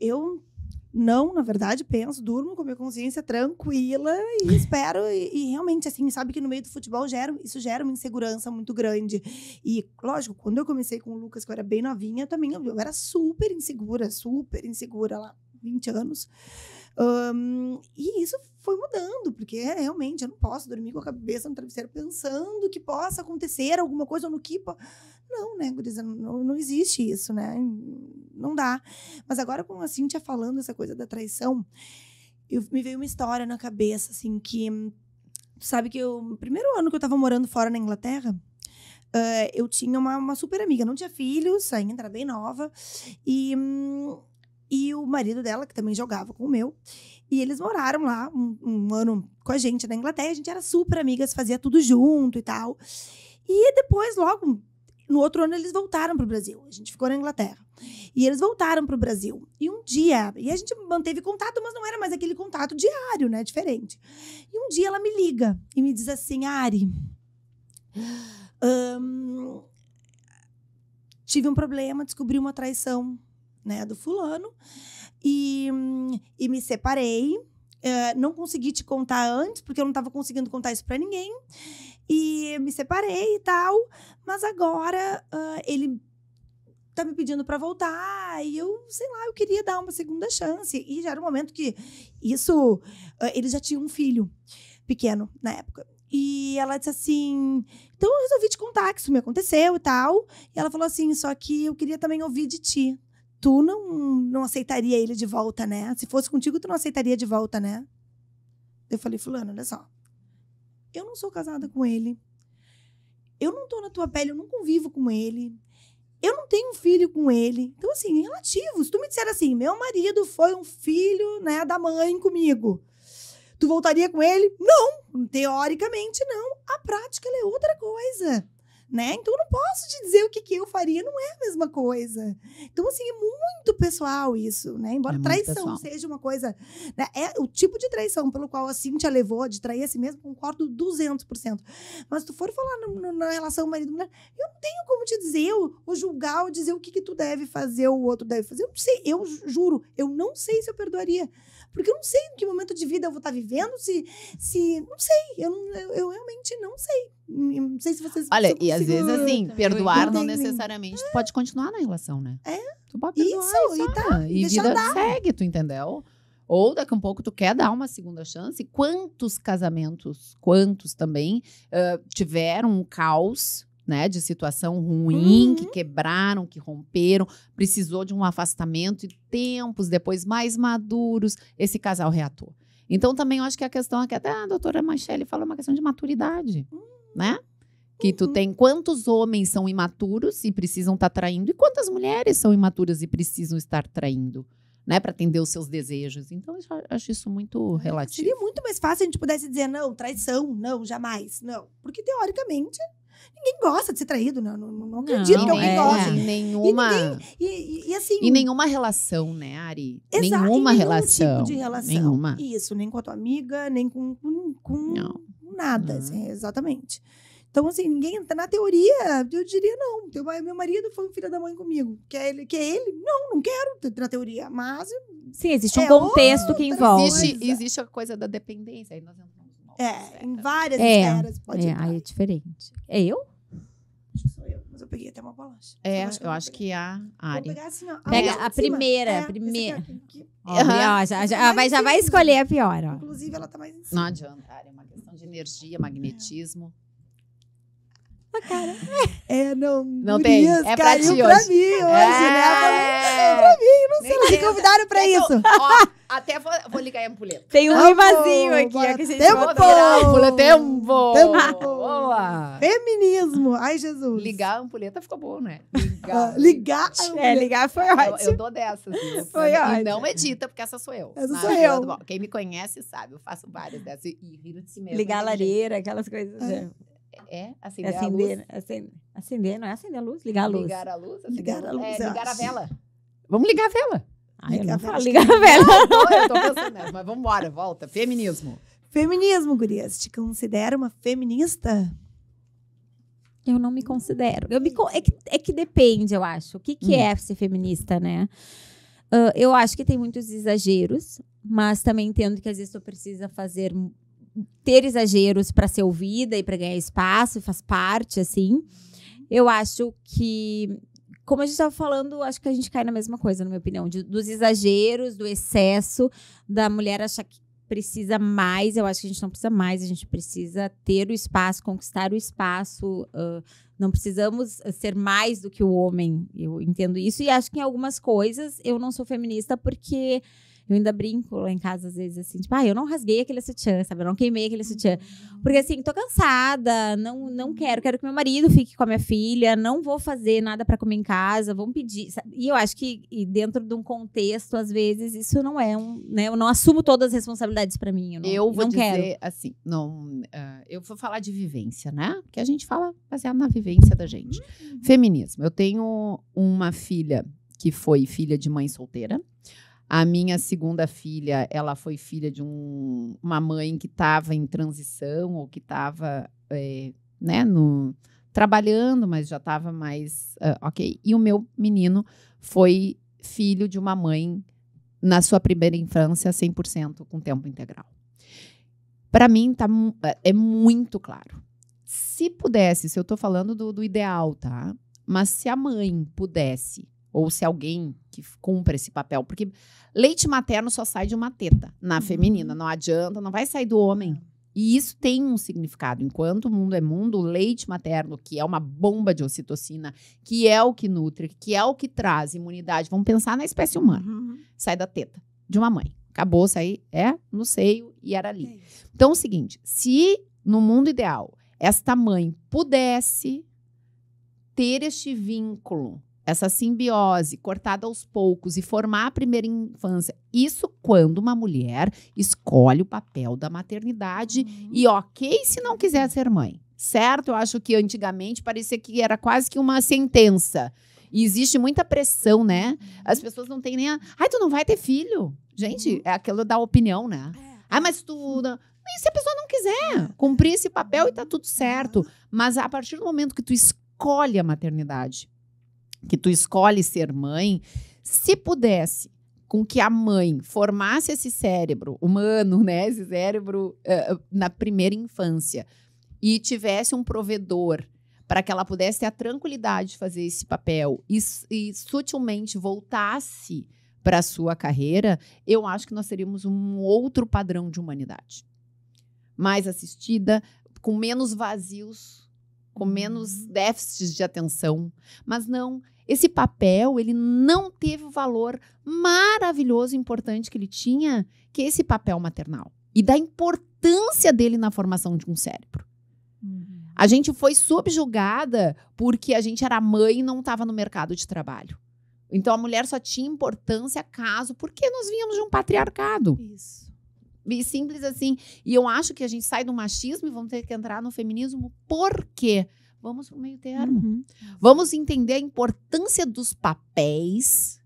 [SPEAKER 2] Eu não, na verdade, durmo com a minha consciência tranquila e espero. E realmente, assim, sabe que no meio do futebol isso gera uma insegurança muito grande. E, lógico, quando eu comecei com o Lucas, que eu era bem novinha, também eu era super insegura lá, 20 anos. E isso foi mudando, porque realmente eu não posso dormir com a cabeça no travesseiro pensando que possa acontecer alguma coisa ou no que... Não, né, Gurisa? Não existe isso, né? Não dá. Mas agora, com a Cíntia falando essa coisa da traição, me veio uma história na cabeça, assim, que... Sabe que no primeiro ano que eu tava morando fora na Inglaterra, eu tinha uma super amiga. Não tinha filhos ainda, era bem nova. E o marido dela, que também jogava com o meu. E eles moraram lá um ano com a gente na Inglaterra. A gente era super amigas, fazia tudo junto e tal. E depois, logo... No outro ano, eles voltaram para o Brasil. A gente ficou na Inglaterra. E eles voltaram para o Brasil. E um dia... E a gente manteve contato, mas não era mais aquele contato diário, né? Diferente. E um dia ela me liga e me diz assim, Ari... tive um problema, descobri uma traição, né, do fulano. E me separei. Não consegui te contar antes, porque eu não estava conseguindo contar isso para ninguém. E me separei e tal, mas agora ele tá me pedindo para voltar e eu, sei lá, eu queria dar uma segunda chance. E já era um momento que ele já tinha um filho pequeno na época. E ela disse assim, então eu resolvi te contar que isso me aconteceu e tal. E ela falou assim, só que eu queria também ouvir de ti. Tu não aceitaria ele de volta, né? Se fosse contigo, tu não aceitaria de volta, né? Eu falei, fulano, olha só. Eu não sou casada com ele. Eu não tô na tua pele, eu não convivo com ele. Eu não tenho um filho com ele. Então, assim, relativo. Se tu me disser assim, meu marido foi um filho, né, da mãe comigo. Tu voltaria com ele? Não. Teoricamente, não. A prática, ela é outra coisa. Né? Então, eu não posso te dizer o que eu faria, não é a mesma coisa. Então, assim, é muito pessoal isso, né? Embora traição seja uma coisa... Né? É o tipo de traição pelo qual a Cíntia levou, de trair a si mesma, concordo 200%. Mas se tu for falar na relação marido-mulher, eu não tenho como te dizer, ou julgar, ou dizer o que tu deve fazer, ou o outro deve fazer. Eu não sei, eu juro, eu não sei se eu perdoaria. Porque eu não sei em que momento de vida eu vou estar vivendo, se não sei, eu realmente não sei. Não sei se vocês...
[SPEAKER 3] Olha, e às vezes, assim, perdoar não necessariamente. Tu pode continuar na relação, né? Tu pode perdoar e vida segue, tu entendeu? Ou daqui a um pouco tu quer dar uma segunda chance. Quantos casamentos, quantos também tiveram um caos, né, de situação ruim, que quebraram, que romperam, precisou de um afastamento e tempos depois, mais maduros, esse casal reatou. Então, também eu acho que a questão aqui, até a doutora Michele fala, uma questão de maturidade, né? Que tu tem quantos homens são imaturos e precisam estar traindo e quantas mulheres são imaturas e precisam estar traindo, né? Para atender os seus desejos. Então, eu acho isso muito relativo.
[SPEAKER 2] Seria muito mais fácil a gente pudesse dizer, não, traição, não, jamais, não. Porque, teoricamente... Ninguém gosta de ser traído, não acredito que alguém goste.
[SPEAKER 3] Em nenhuma...
[SPEAKER 2] E assim...
[SPEAKER 3] Em nenhuma relação, né, Ari?
[SPEAKER 2] Exato,
[SPEAKER 3] nenhuma
[SPEAKER 2] relação. Tipo de relação.
[SPEAKER 3] Nenhuma.
[SPEAKER 2] Isso, nem com a tua amiga, nem com nada. Assim, exatamente. Então, assim, ninguém, na teoria, eu diria não. Meu marido foi um filho da mãe comigo. Quer ele? Não quero, na teoria. Mas
[SPEAKER 1] Sim, existe um contexto que envolve.
[SPEAKER 3] Existe a coisa da dependência. Aí nós entramos numa outra esfera.
[SPEAKER 2] em várias esferas pode entrar.
[SPEAKER 1] Aí é diferente. É eu?
[SPEAKER 2] Acho que sou eu, mas eu peguei até uma bolacha.
[SPEAKER 3] Eu acho que a Ari.
[SPEAKER 2] Vou pegar assim, ó.
[SPEAKER 1] Pega
[SPEAKER 2] outra
[SPEAKER 1] a
[SPEAKER 2] de cima.
[SPEAKER 1] primeira.
[SPEAKER 2] Essa aqui.
[SPEAKER 1] Ó, já vai escolher a pior, ó.
[SPEAKER 2] Inclusive, ela tá mais em cima.
[SPEAKER 3] Não adianta, Ari. É uma questão de energia, magnetismo.
[SPEAKER 2] Não
[SPEAKER 3] tem.
[SPEAKER 2] Gurias,
[SPEAKER 3] É pra
[SPEAKER 2] caiu
[SPEAKER 3] ti
[SPEAKER 2] pra
[SPEAKER 3] hoje.
[SPEAKER 2] mim hoje, né? Não sei, elas me convidaram pra isso.
[SPEAKER 3] Ó, até vou ligar a ampulheta.
[SPEAKER 1] Tem um rivazinho aqui, ó, que a gente
[SPEAKER 2] Tempo!
[SPEAKER 1] vai virar.
[SPEAKER 3] Tempo!
[SPEAKER 2] Tempo!
[SPEAKER 3] Boa!
[SPEAKER 2] Feminismo. Ai, Jesus.
[SPEAKER 3] Ligar a ampulheta ficou bom, né?
[SPEAKER 2] Ligar.
[SPEAKER 1] Ligar foi ótimo.
[SPEAKER 3] Eu dou dessas. Viu?
[SPEAKER 1] Foi
[SPEAKER 3] E
[SPEAKER 1] ótimo.
[SPEAKER 3] não edita, porque essa sou eu.
[SPEAKER 2] Essa sou eu.
[SPEAKER 3] Bom, quem me conhece sabe, eu faço várias dessas e riro de si mesmo.
[SPEAKER 1] Ligar a lareira, aquelas coisas.
[SPEAKER 3] Acender a luz.
[SPEAKER 1] Acender, não é acender a luz? Ligar a luz.
[SPEAKER 3] Ligar a luz.
[SPEAKER 2] Ligar a luz, eu
[SPEAKER 3] ligar a
[SPEAKER 2] acho.
[SPEAKER 3] vela. Vamos ligar a vela.
[SPEAKER 1] Ai, eu
[SPEAKER 2] Ligar
[SPEAKER 1] não
[SPEAKER 2] a
[SPEAKER 1] falo
[SPEAKER 2] vela.
[SPEAKER 1] ligar a vela.
[SPEAKER 3] Eu tô pensando nessa, mas vamos embora, volta. Feminismo.
[SPEAKER 2] Feminismo, gurias. Te considera uma feminista?
[SPEAKER 1] Eu não me considero. É que depende, eu acho. O que é ser feminista, né? Eu acho que tem muitos exageros, mas também entendo que às vezes tu precisa ter exageros para ser ouvida e para ganhar espaço, faz parte, assim. Eu acho que, como a gente estava falando, acho que a gente cai na mesma coisa, na minha opinião, dos exageros, do excesso, da mulher achar que precisa mais. Eu acho que a gente não precisa mais, a gente precisa ter o espaço, conquistar o espaço. Não precisamos ser mais do que o homem. Eu entendo isso. E acho que em algumas coisas eu não sou feminista porque eu ainda brinco lá em casa, às vezes, assim, tipo, eu não rasguei aquele sutiã, sabe? Eu não queimei aquele sutiã. Porque, assim, tô cansada, não quero que meu marido fique com a minha filha, não vou fazer nada pra comer em casa, vamos pedir. Sabe? E eu acho que dentro de um contexto, às vezes, isso não é né? Eu não assumo todas as responsabilidades pra mim.
[SPEAKER 3] Eu vou
[SPEAKER 1] não
[SPEAKER 3] dizer
[SPEAKER 1] quero.
[SPEAKER 3] assim, eu vou falar de vivência, né? Porque a gente fala baseado na vivência da gente. Feminismo. Eu tenho uma filha que foi filha de mãe solteira. A minha segunda filha, ela foi filha de uma mãe que estava em transição ou que estava, trabalhando, mas já estava mais ok. E o meu menino foi filho de uma mãe, na sua primeira infância, 100% com tempo integral. Para mim, é muito claro. Se pudesse, se eu estou falando do ideal, tá? Mas se a mãe pudesse, ou se alguém que cumpra esse papel, porque leite materno só sai de uma teta na feminina, não adianta, não vai sair do homem. E isso tem um significado. Enquanto o mundo é mundo, o leite materno, que é uma bomba de ocitocina, que é o que nutre, que é o que traz imunidade, vamos pensar na espécie humana, sai da teta de uma mãe. Acabou, sair no seio e era ali. Então é o seguinte, se no mundo ideal esta mãe pudesse ter este vínculo, essa simbiose cortada aos poucos e formar a primeira infância. Isso quando uma mulher escolhe o papel da maternidade e ok se não quiser ser mãe. Certo? Eu acho que antigamente parecia que era quase que uma sentença. E existe muita pressão, né? As pessoas não têm nem Ai, tu não vai ter filho. Gente, é aquilo da opinião, né? Mas tu... E se a pessoa não quiser cumprir esse papel e tá tudo certo. Mas a partir do momento que tu escolhe a maternidade, que tu escolhe ser mãe, se pudesse com que a mãe formasse esse cérebro humano, né, esse cérebro na primeira infância e tivesse um provedor para que ela pudesse ter a tranquilidade de fazer esse papel e sutilmente voltasse para a sua carreira, eu acho que nós teríamos um outro padrão de humanidade. Mais assistida, com menos vazios, com menos déficits de atenção, mas não, esse papel, ele não teve o valor maravilhoso e importante que ele tinha, que é esse papel maternal, e da importância dele na formação de um cérebro. A gente foi subjugada porque a gente era mãe e não estava no mercado de trabalho. Então, a mulher só tinha importância porque nós vínhamos de um patriarcado.
[SPEAKER 2] Isso.
[SPEAKER 3] E simples assim. E eu acho que a gente sai do machismo e vamos ter que entrar no feminismo. Por quê? Vamos para o meio termo. Vamos entender a importância dos papéis,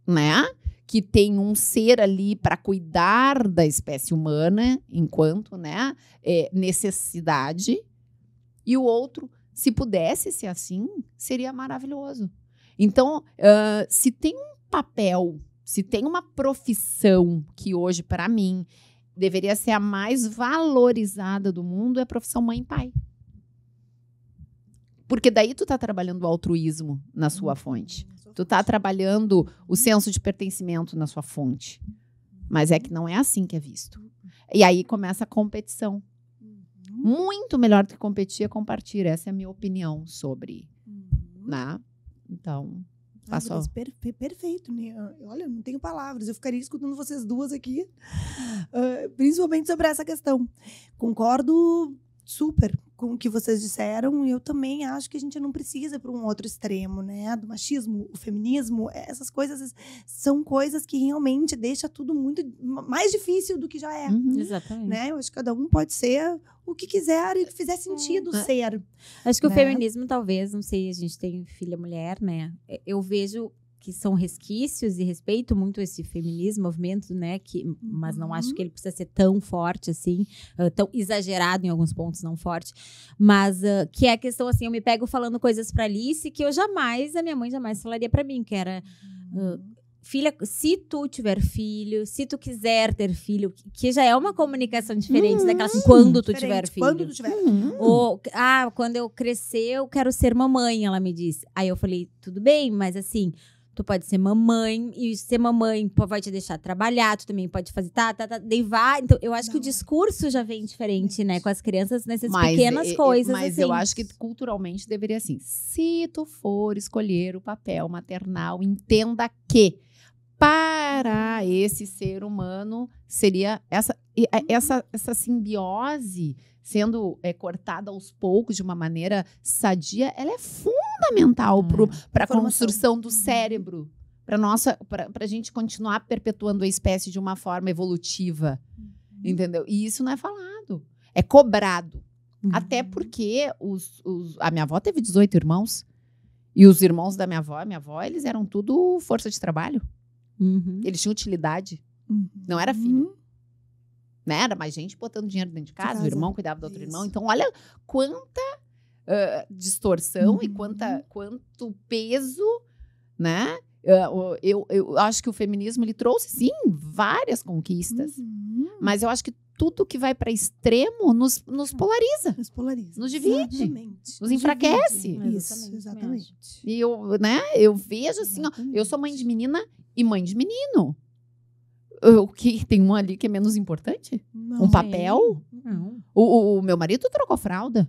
[SPEAKER 3] né? Que tem um ser ali para cuidar da espécie humana enquanto, né, necessidade. E o outro, se pudesse ser assim, seria maravilhoso. Então, se tem um papel, se tem uma profissão que hoje, para mim, deveria ser a mais valorizada do mundo, é a profissão mãe e pai. Porque daí tu tá trabalhando o altruísmo na sua fonte. Tu tá trabalhando o senso de pertencimento na sua fonte. Mas é que não é assim que é visto. E aí começa a competição. Muito melhor do que competir é compartilhar. Essa é a minha opinião sobre, né? Então, passou.
[SPEAKER 2] Perfeito, né? Olha, não tenho palavras. Eu ficaria escutando vocês duas aqui, principalmente sobre essa questão. Concordo super com o que vocês disseram. E eu também acho que a gente não precisa ir para um outro extremo, né? Do machismo, o feminismo, essas coisas são coisas que realmente deixam tudo muito mais difícil do que já é.
[SPEAKER 1] Exatamente.
[SPEAKER 2] Né? Eu acho que cada um pode ser o que quiser e que fizer sentido ser.
[SPEAKER 1] Acho que
[SPEAKER 2] né?
[SPEAKER 1] o feminismo, talvez, não sei, a gente tem filha mulher, né? Eu vejo que são resquícios e respeito muito esse feminismo, movimento, né? Mas não acho que ele precisa ser tão forte assim, tão exagerado em alguns pontos, não forte. Mas que é a questão assim, eu me pego falando coisas pra Alice que a minha mãe jamais falaria pra mim, que era... filha, se tu tiver filho, se tu quiser ter filho, que já é uma comunicação diferente daquela assim, quando tu tiver filho.
[SPEAKER 2] Quando tu tiver.
[SPEAKER 1] Ou, quando eu crescer, eu quero ser mamãe, ela me disse. Aí eu falei, tudo bem, mas assim, tu pode ser mamãe, e ser mamãe vai te deixar trabalhar, tu também pode fazer daí vai. Então, eu acho que o discurso já vem diferente, né, com as crianças nessas pequenas coisas.
[SPEAKER 3] Mas
[SPEAKER 1] assim.
[SPEAKER 3] eu acho que culturalmente deveria assim, se tu for escolher o papel maternal, entenda que para esse ser humano seria essa simbiose sendo cortada aos poucos de uma maneira sadia, ela é fundamental para a construção do cérebro, para a gente continuar perpetuando a espécie de uma forma evolutiva, entendeu? E isso não é falado, é cobrado. Até porque a minha avó teve 18 irmãos, e os irmãos da minha avó, eles eram tudo força de trabalho. Eles tinham utilidade. Não era filho. Né? Era mais gente botando dinheiro dentro de casa. O irmão cuidava do outro irmão. Então, olha quanta distorção e quanto peso, né? Eu acho que o feminismo ele trouxe, sim, várias conquistas. Mas eu acho que tudo que vai para extremo nos polariza. Nos divide.
[SPEAKER 2] Exatamente.
[SPEAKER 3] Nos enfraquece.
[SPEAKER 2] Isso, exatamente.
[SPEAKER 3] E eu vejo assim, ó, eu sou mãe de menina e mãe de menino. O que tem um ali que é menos importante?
[SPEAKER 2] Não.
[SPEAKER 3] Um papel?
[SPEAKER 1] Não.
[SPEAKER 3] O meu marido trocou fralda.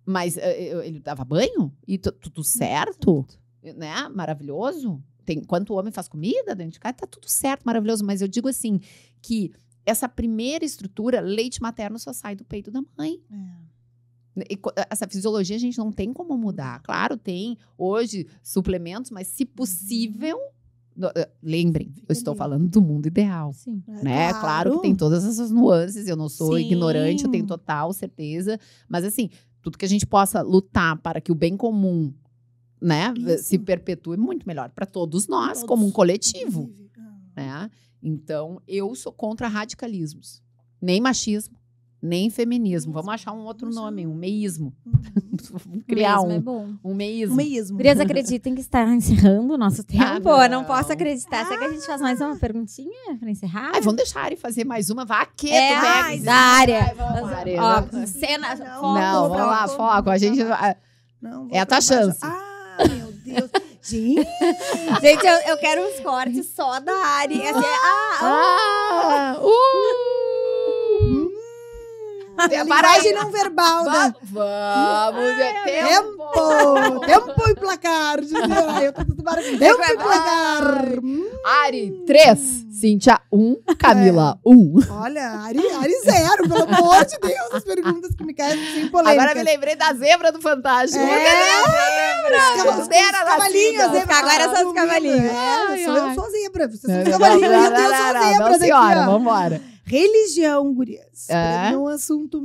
[SPEAKER 3] Mas ele dava banho e tudo certo, né? Maravilhoso. Enquanto o homem faz comida dentro de casa, tá tudo certo, maravilhoso. Mas eu digo assim, que essa primeira estrutura, leite materno só sai do peito da mãe. Essa fisiologia a gente não tem como mudar. Claro, tem hoje suplementos, mas se possível... Lembrem, eu estou falando do mundo ideal.
[SPEAKER 1] Sim.
[SPEAKER 3] Né? Claro que tem todas essas nuances, eu não sou ignorante, eu tenho total certeza. Mas assim, tudo que a gente possa lutar para que o bem comum, né, se perpetue, muito melhor para todos nós, como um coletivo. Né? Então, eu sou contra radicalismos. Nem machismo, nem feminismo. Vamos achar um outro nome, um meísmo. Vamos criar um meísmo.
[SPEAKER 1] Gurias, acreditem que está encerrando o nosso tempo. Eu não posso acreditar. Será que a gente faz mais uma perguntinha para encerrar?
[SPEAKER 3] Vamos deixar a Ari fazer mais uma. Vá aqui,
[SPEAKER 1] da área.
[SPEAKER 2] Cena,
[SPEAKER 3] não, vamos lá, foco. A gente é a tua chance.
[SPEAKER 2] Meu Deus. Gente,
[SPEAKER 1] eu quero uns cortes só da Ari.
[SPEAKER 2] A linguagem não verbal, né?
[SPEAKER 3] Vamos,
[SPEAKER 2] Tempo e placar. Eu tô acostumada com tempo e placar.
[SPEAKER 3] Ari, 3. Cíntia, 1. Camila, 1.
[SPEAKER 2] Olha, Ari 0, pelo amor de Deus. As perguntas que me caem sem polêmica.
[SPEAKER 3] Agora me lembrei da zebra do Fantástico.
[SPEAKER 2] Os cavalinhos.
[SPEAKER 1] Agora são os cavalinhos.
[SPEAKER 2] Eu sou a zebra. Vocês são os cavalinhos. Eu sou a zebra daqui.
[SPEAKER 3] Senhora, vambora.
[SPEAKER 2] Religião, gurias. É um assunto...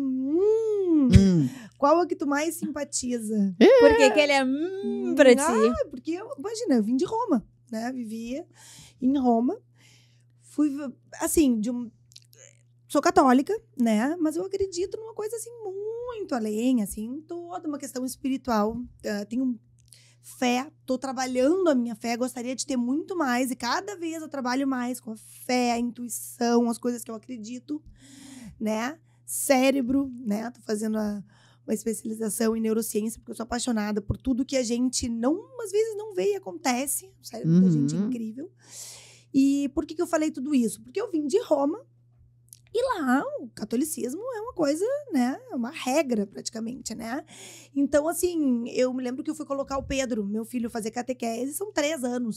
[SPEAKER 2] Qual é que tu mais simpatiza?
[SPEAKER 1] Por que ele é pra ti?
[SPEAKER 2] Porque, imagina, eu vim de Roma, né? Vivia em Roma. Fui, assim, sou católica, né? Mas eu acredito numa coisa, assim, muito além, assim, toda uma questão espiritual. Tenho fé, tô trabalhando a minha fé, gostaria de ter muito mais, e cada vez eu trabalho mais com a fé, a intuição, as coisas que eu acredito, né? Cérebro, né? Tô fazendo uma especialização em neurociência, porque eu sou apaixonada por tudo que a gente às vezes não vê e acontece. O cérebro da gente é incrível. E por que eu falei tudo isso? Porque eu vim de Roma, e lá o catolicismo é uma coisa, né? É uma regra, praticamente, né? Então, assim, eu me lembro que eu fui colocar o Pedro, meu filho, fazer catequese,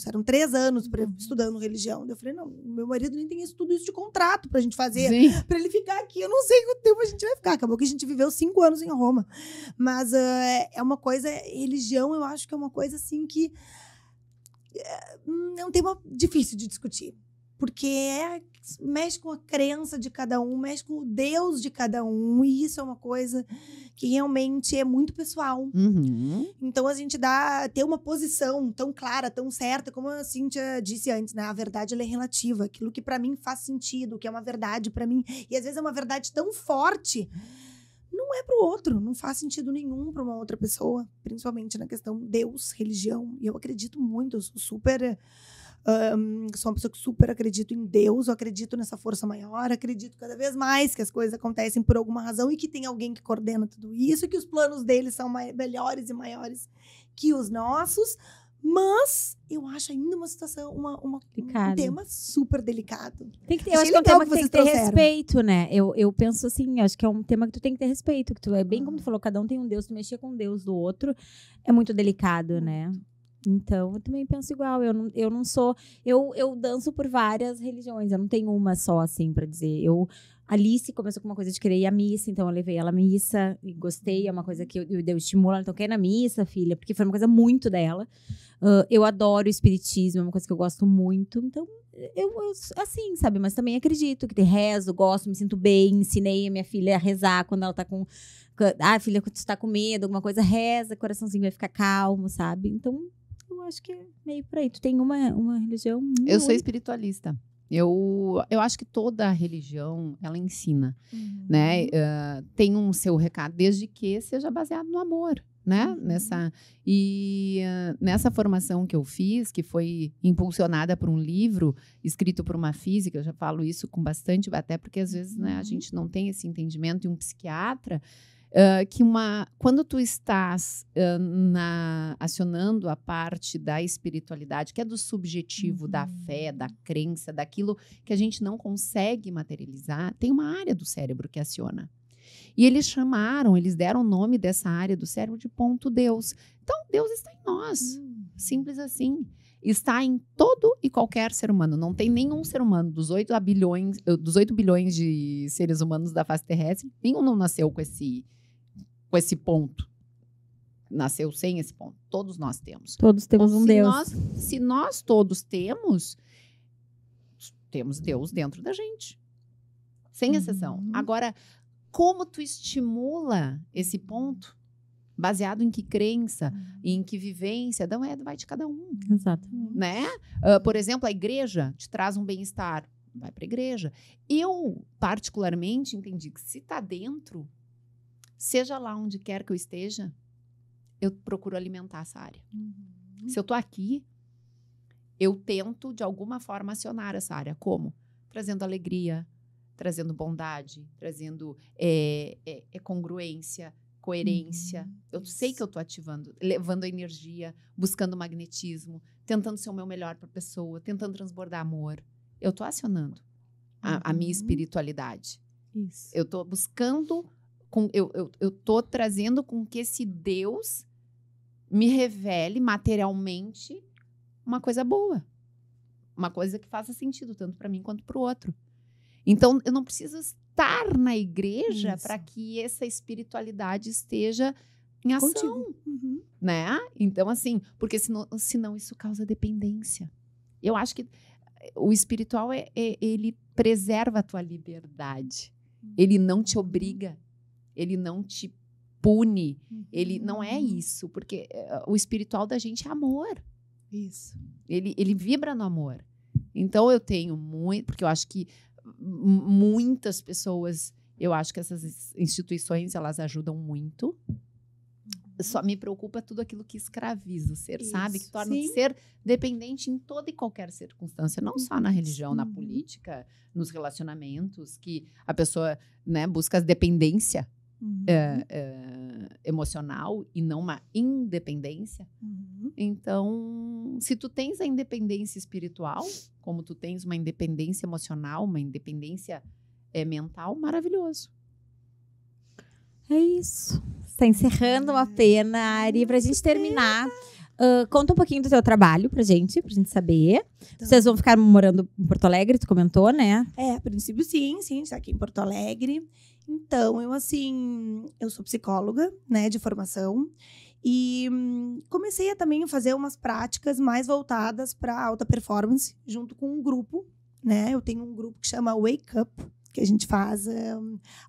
[SPEAKER 2] eram 3 anos estudando religião. Eu falei, não, meu marido nem tem tudo isso de contrato pra gente fazer, pra ele ficar aqui. Eu não sei quanto tempo a gente vai ficar. Acabou que a gente viveu 5 anos em Roma. Mas é uma coisa, religião, eu acho que é uma coisa, assim, que é um tema difícil de discutir. Porque mexe com a crença de cada um, mexe com o Deus de cada um. E isso é uma coisa que realmente é muito pessoal. Então, a gente ter uma posição tão clara, tão certa, como a Cíntia disse antes, né? A verdade, ela é relativa. Aquilo que para mim faz sentido, que é uma verdade para mim. E às vezes é uma verdade tão forte, não é para o outro. Não faz sentido nenhum para uma outra pessoa. Principalmente na questão Deus, religião. E eu acredito muito, eu sou super... sou uma pessoa que super acredito em Deus, eu acredito nessa força maior, acredito cada vez mais que as coisas acontecem por alguma razão e que tem alguém que coordena tudo isso, e que os planos deles são melhores e maiores que os nossos, mas eu acho ainda uma situação, um tema super delicado.
[SPEAKER 1] Eu acho que é um tema que tem que ter respeito, né? Eu penso assim, acho que é um tema que tu tem que ter respeito, que tu é bem como tu falou, cada um tem um Deus, tu mexer com o Deus do outro é muito delicado, né? Então, eu também penso igual. Eu não sou... Eu danço por várias religiões. Eu não tenho uma só, assim, pra dizer. Alice começou com uma coisa de querer ir à missa. Então, eu levei ela à missa. E gostei. É uma coisa que eu estimulo. Então, quer ir na missa, filha? Porque foi uma coisa muito dela. Eu adoro o espiritismo. É uma coisa que eu gosto muito. Então, eu assim, sabe? Mas também acredito que rezo, gosto, me sinto bem. Ensinei a minha filha a rezar quando ela tá com... filha, quando tu tá com medo, alguma coisa, reza. O coraçãozinho vai ficar calmo, sabe? Então... eu acho que é meio por aí. Tu tem uma religião?
[SPEAKER 3] Eu sou espiritualista. Eu acho que toda religião, ela ensina, né? Tem um seu recado, desde que seja baseado no amor, né? Nessa formação que eu fiz, que foi impulsionada por um livro escrito por uma física, eu já falo isso com bastante, até porque às vezes, né, a gente não tem esse entendimento, e um psiquiatra... quando tu estás acionando a parte da espiritualidade, que é do subjetivo, da fé, da crença, daquilo que a gente não consegue materializar, tem uma área do cérebro que aciona. E eles deram o nome dessa área do cérebro de ponto Deus. Então, Deus está em nós. Simples assim. Está em todo e qualquer ser humano. Não tem nenhum ser humano dos 8 bilhões de seres humanos da face terrestre, nenhum não nasceu com esse ponto. Nasceu sem esse ponto. Todos nós temos.
[SPEAKER 1] Todos temos um Deus.
[SPEAKER 3] Se nós todos temos Deus dentro da gente. Sem exceção. Agora, como tu estimula esse ponto? Baseado em que crença, em que vivência, vai de cada um.
[SPEAKER 1] Exatamente.
[SPEAKER 3] Né? Por exemplo, a igreja te traz um bem-estar. Vai para a igreja. Eu, particularmente, entendi que se está dentro, seja lá onde quer que eu esteja, eu procuro alimentar essa área. Se eu estou aqui, eu tento, de alguma forma, acionar essa área. Como? Trazendo alegria, trazendo bondade, trazendo congruência, coerência. Eu sei que eu estou ativando, levando a energia, buscando magnetismo, tentando ser o meu melhor para a pessoa, tentando transbordar amor. Eu estou acionando a minha espiritualidade.
[SPEAKER 1] Isso.
[SPEAKER 3] Eu estou buscando... eu estou trazendo com que esse Deus me revele materialmente uma coisa boa. Uma coisa que faça sentido, tanto para mim quanto para o outro. Então, eu não preciso estar na igreja para que essa espiritualidade esteja em ação. Né? Então, assim, porque senão isso causa dependência. Eu acho que o espiritual, ele preserva a tua liberdade. Ele não te obriga. Ele não te pune. Ele não é isso, porque o espiritual da gente é amor.
[SPEAKER 2] Isso.
[SPEAKER 3] Ele vibra no amor. Então, eu tenho muito... Porque eu acho que muitas pessoas, eu acho que essas instituições, elas ajudam muito. Só me preocupa tudo aquilo que escraviza o ser, sabe? Que torna o ser dependente em toda e qualquer circunstância, não só na religião, na política, nos relacionamentos, que a pessoa, né, busca a dependência emocional e não uma independência. Então, se tu tens a independência espiritual, como tu tens uma independência emocional, uma independência mental, maravilhoso.
[SPEAKER 1] É isso. Está encerrando uma pena, Ari. Pra gente terminar, conta um pouquinho do teu trabalho pra gente saber. Então, vocês vão ficar morando em Porto Alegre, tu comentou, né?
[SPEAKER 2] A princípio sim, a gente tá aqui em Porto Alegre. Então, eu sou psicóloga, né, de formação. E comecei a também fazer umas práticas mais voltadas para alta performance, junto com um grupo, né? Eu tenho um grupo que chama Wake Up, que a gente faz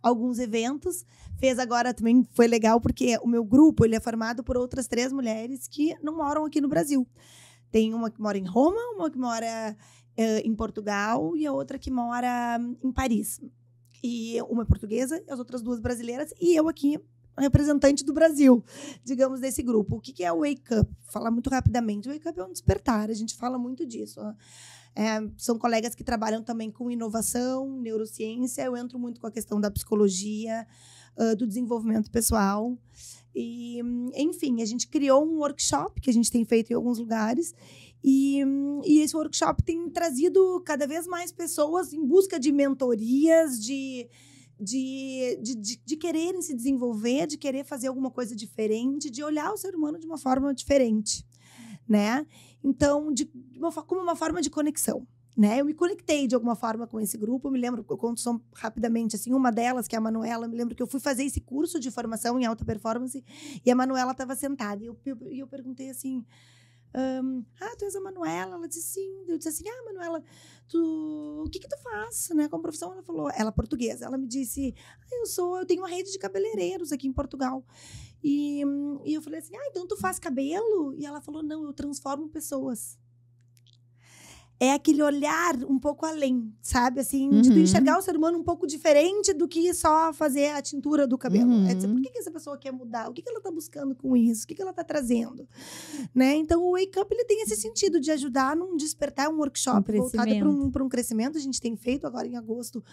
[SPEAKER 2] alguns eventos. Fez agora também, foi legal, porque o meu grupo ele é formado por outras 3 mulheres que não moram aqui no Brasil. Tem uma que mora em Roma, uma que mora em Portugal e a outra que mora em Paris. E uma é portuguesa, as outras 2 brasileiras, e eu aqui, representante do Brasil, digamos, desse grupo. O que é o Wake Up? Vou falar muito rapidamente. O Wake Up é um despertar, a gente fala muito disso. São colegas que trabalham também com inovação, neurociência. Eu entro muito com a questão da psicologia, do desenvolvimento pessoal. E, enfim, a gente criou um workshop que a gente tem feito em alguns lugares. E esse workshop tem trazido cada vez mais pessoas em busca de mentorias, de quererem se desenvolver, de querer fazer alguma coisa diferente, de olhar o ser humano de uma forma diferente, né? Então, como uma forma de conexão, né? Eu me conectei de alguma forma com esse grupo. Eu me lembro, eu conto só rapidamente, assim, uma delas, que é a Manuela, eu me lembro que eu fui fazer esse curso de formação em alta performance e a Manuela estava sentada. E eu perguntei assim, tu és a Manuela? Ela disse sim. Eu disse assim, Manuela, o que tu faz, né, como profissão? Ela falou, ela é portuguesa. Ela me disse, eu tenho uma rede de cabeleireiros aqui em Portugal. E eu falei assim, então tu faz cabelo? E ela falou, não, eu transformo pessoas. É aquele olhar um pouco além, sabe? Assim, de tu enxergar o ser humano um pouco diferente do que só fazer a tintura do cabelo. É dizer, por que essa pessoa quer mudar? O que ela tá buscando com isso? O que ela tá trazendo? Né? Então, o Wake Up, ele tem esse sentido de ajudar num despertar, um workshop voltado para um crescimento. A gente tem feito agora em agosto.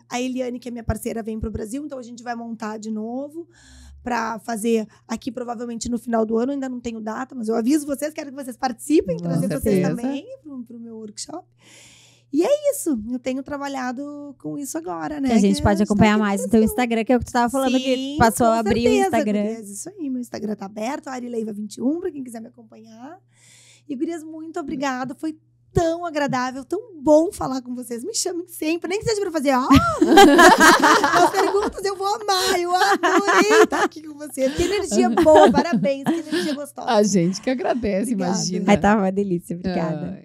[SPEAKER 2] A Eliane, que é minha parceira, vem para o Brasil, então a gente vai montar de novo para fazer aqui, provavelmente no final do ano. Ainda não tenho data, mas eu aviso vocês, quero que vocês participem, trazer vocês também para o meu workshop. E é isso, eu tenho trabalhado com isso agora, né?
[SPEAKER 1] Que a gente pode acompanhar mais no teu Instagram, que é o que tu estava falando, que passou a abrir o Instagram.
[SPEAKER 2] Gurias, isso aí, meu Instagram tá aberto, Arileiva21, para quem quiser me acompanhar. E, gurias, muito obrigada, foi tão agradável, tão bom falar com vocês. Me chamem sempre, nem que seja para fazer as perguntas, eu vou amar, eu adorei estar aqui com vocês. Que energia boa, parabéns, que energia gostosa.
[SPEAKER 3] A gente que agradece, imagina.
[SPEAKER 1] Ai, tava uma delícia, obrigada.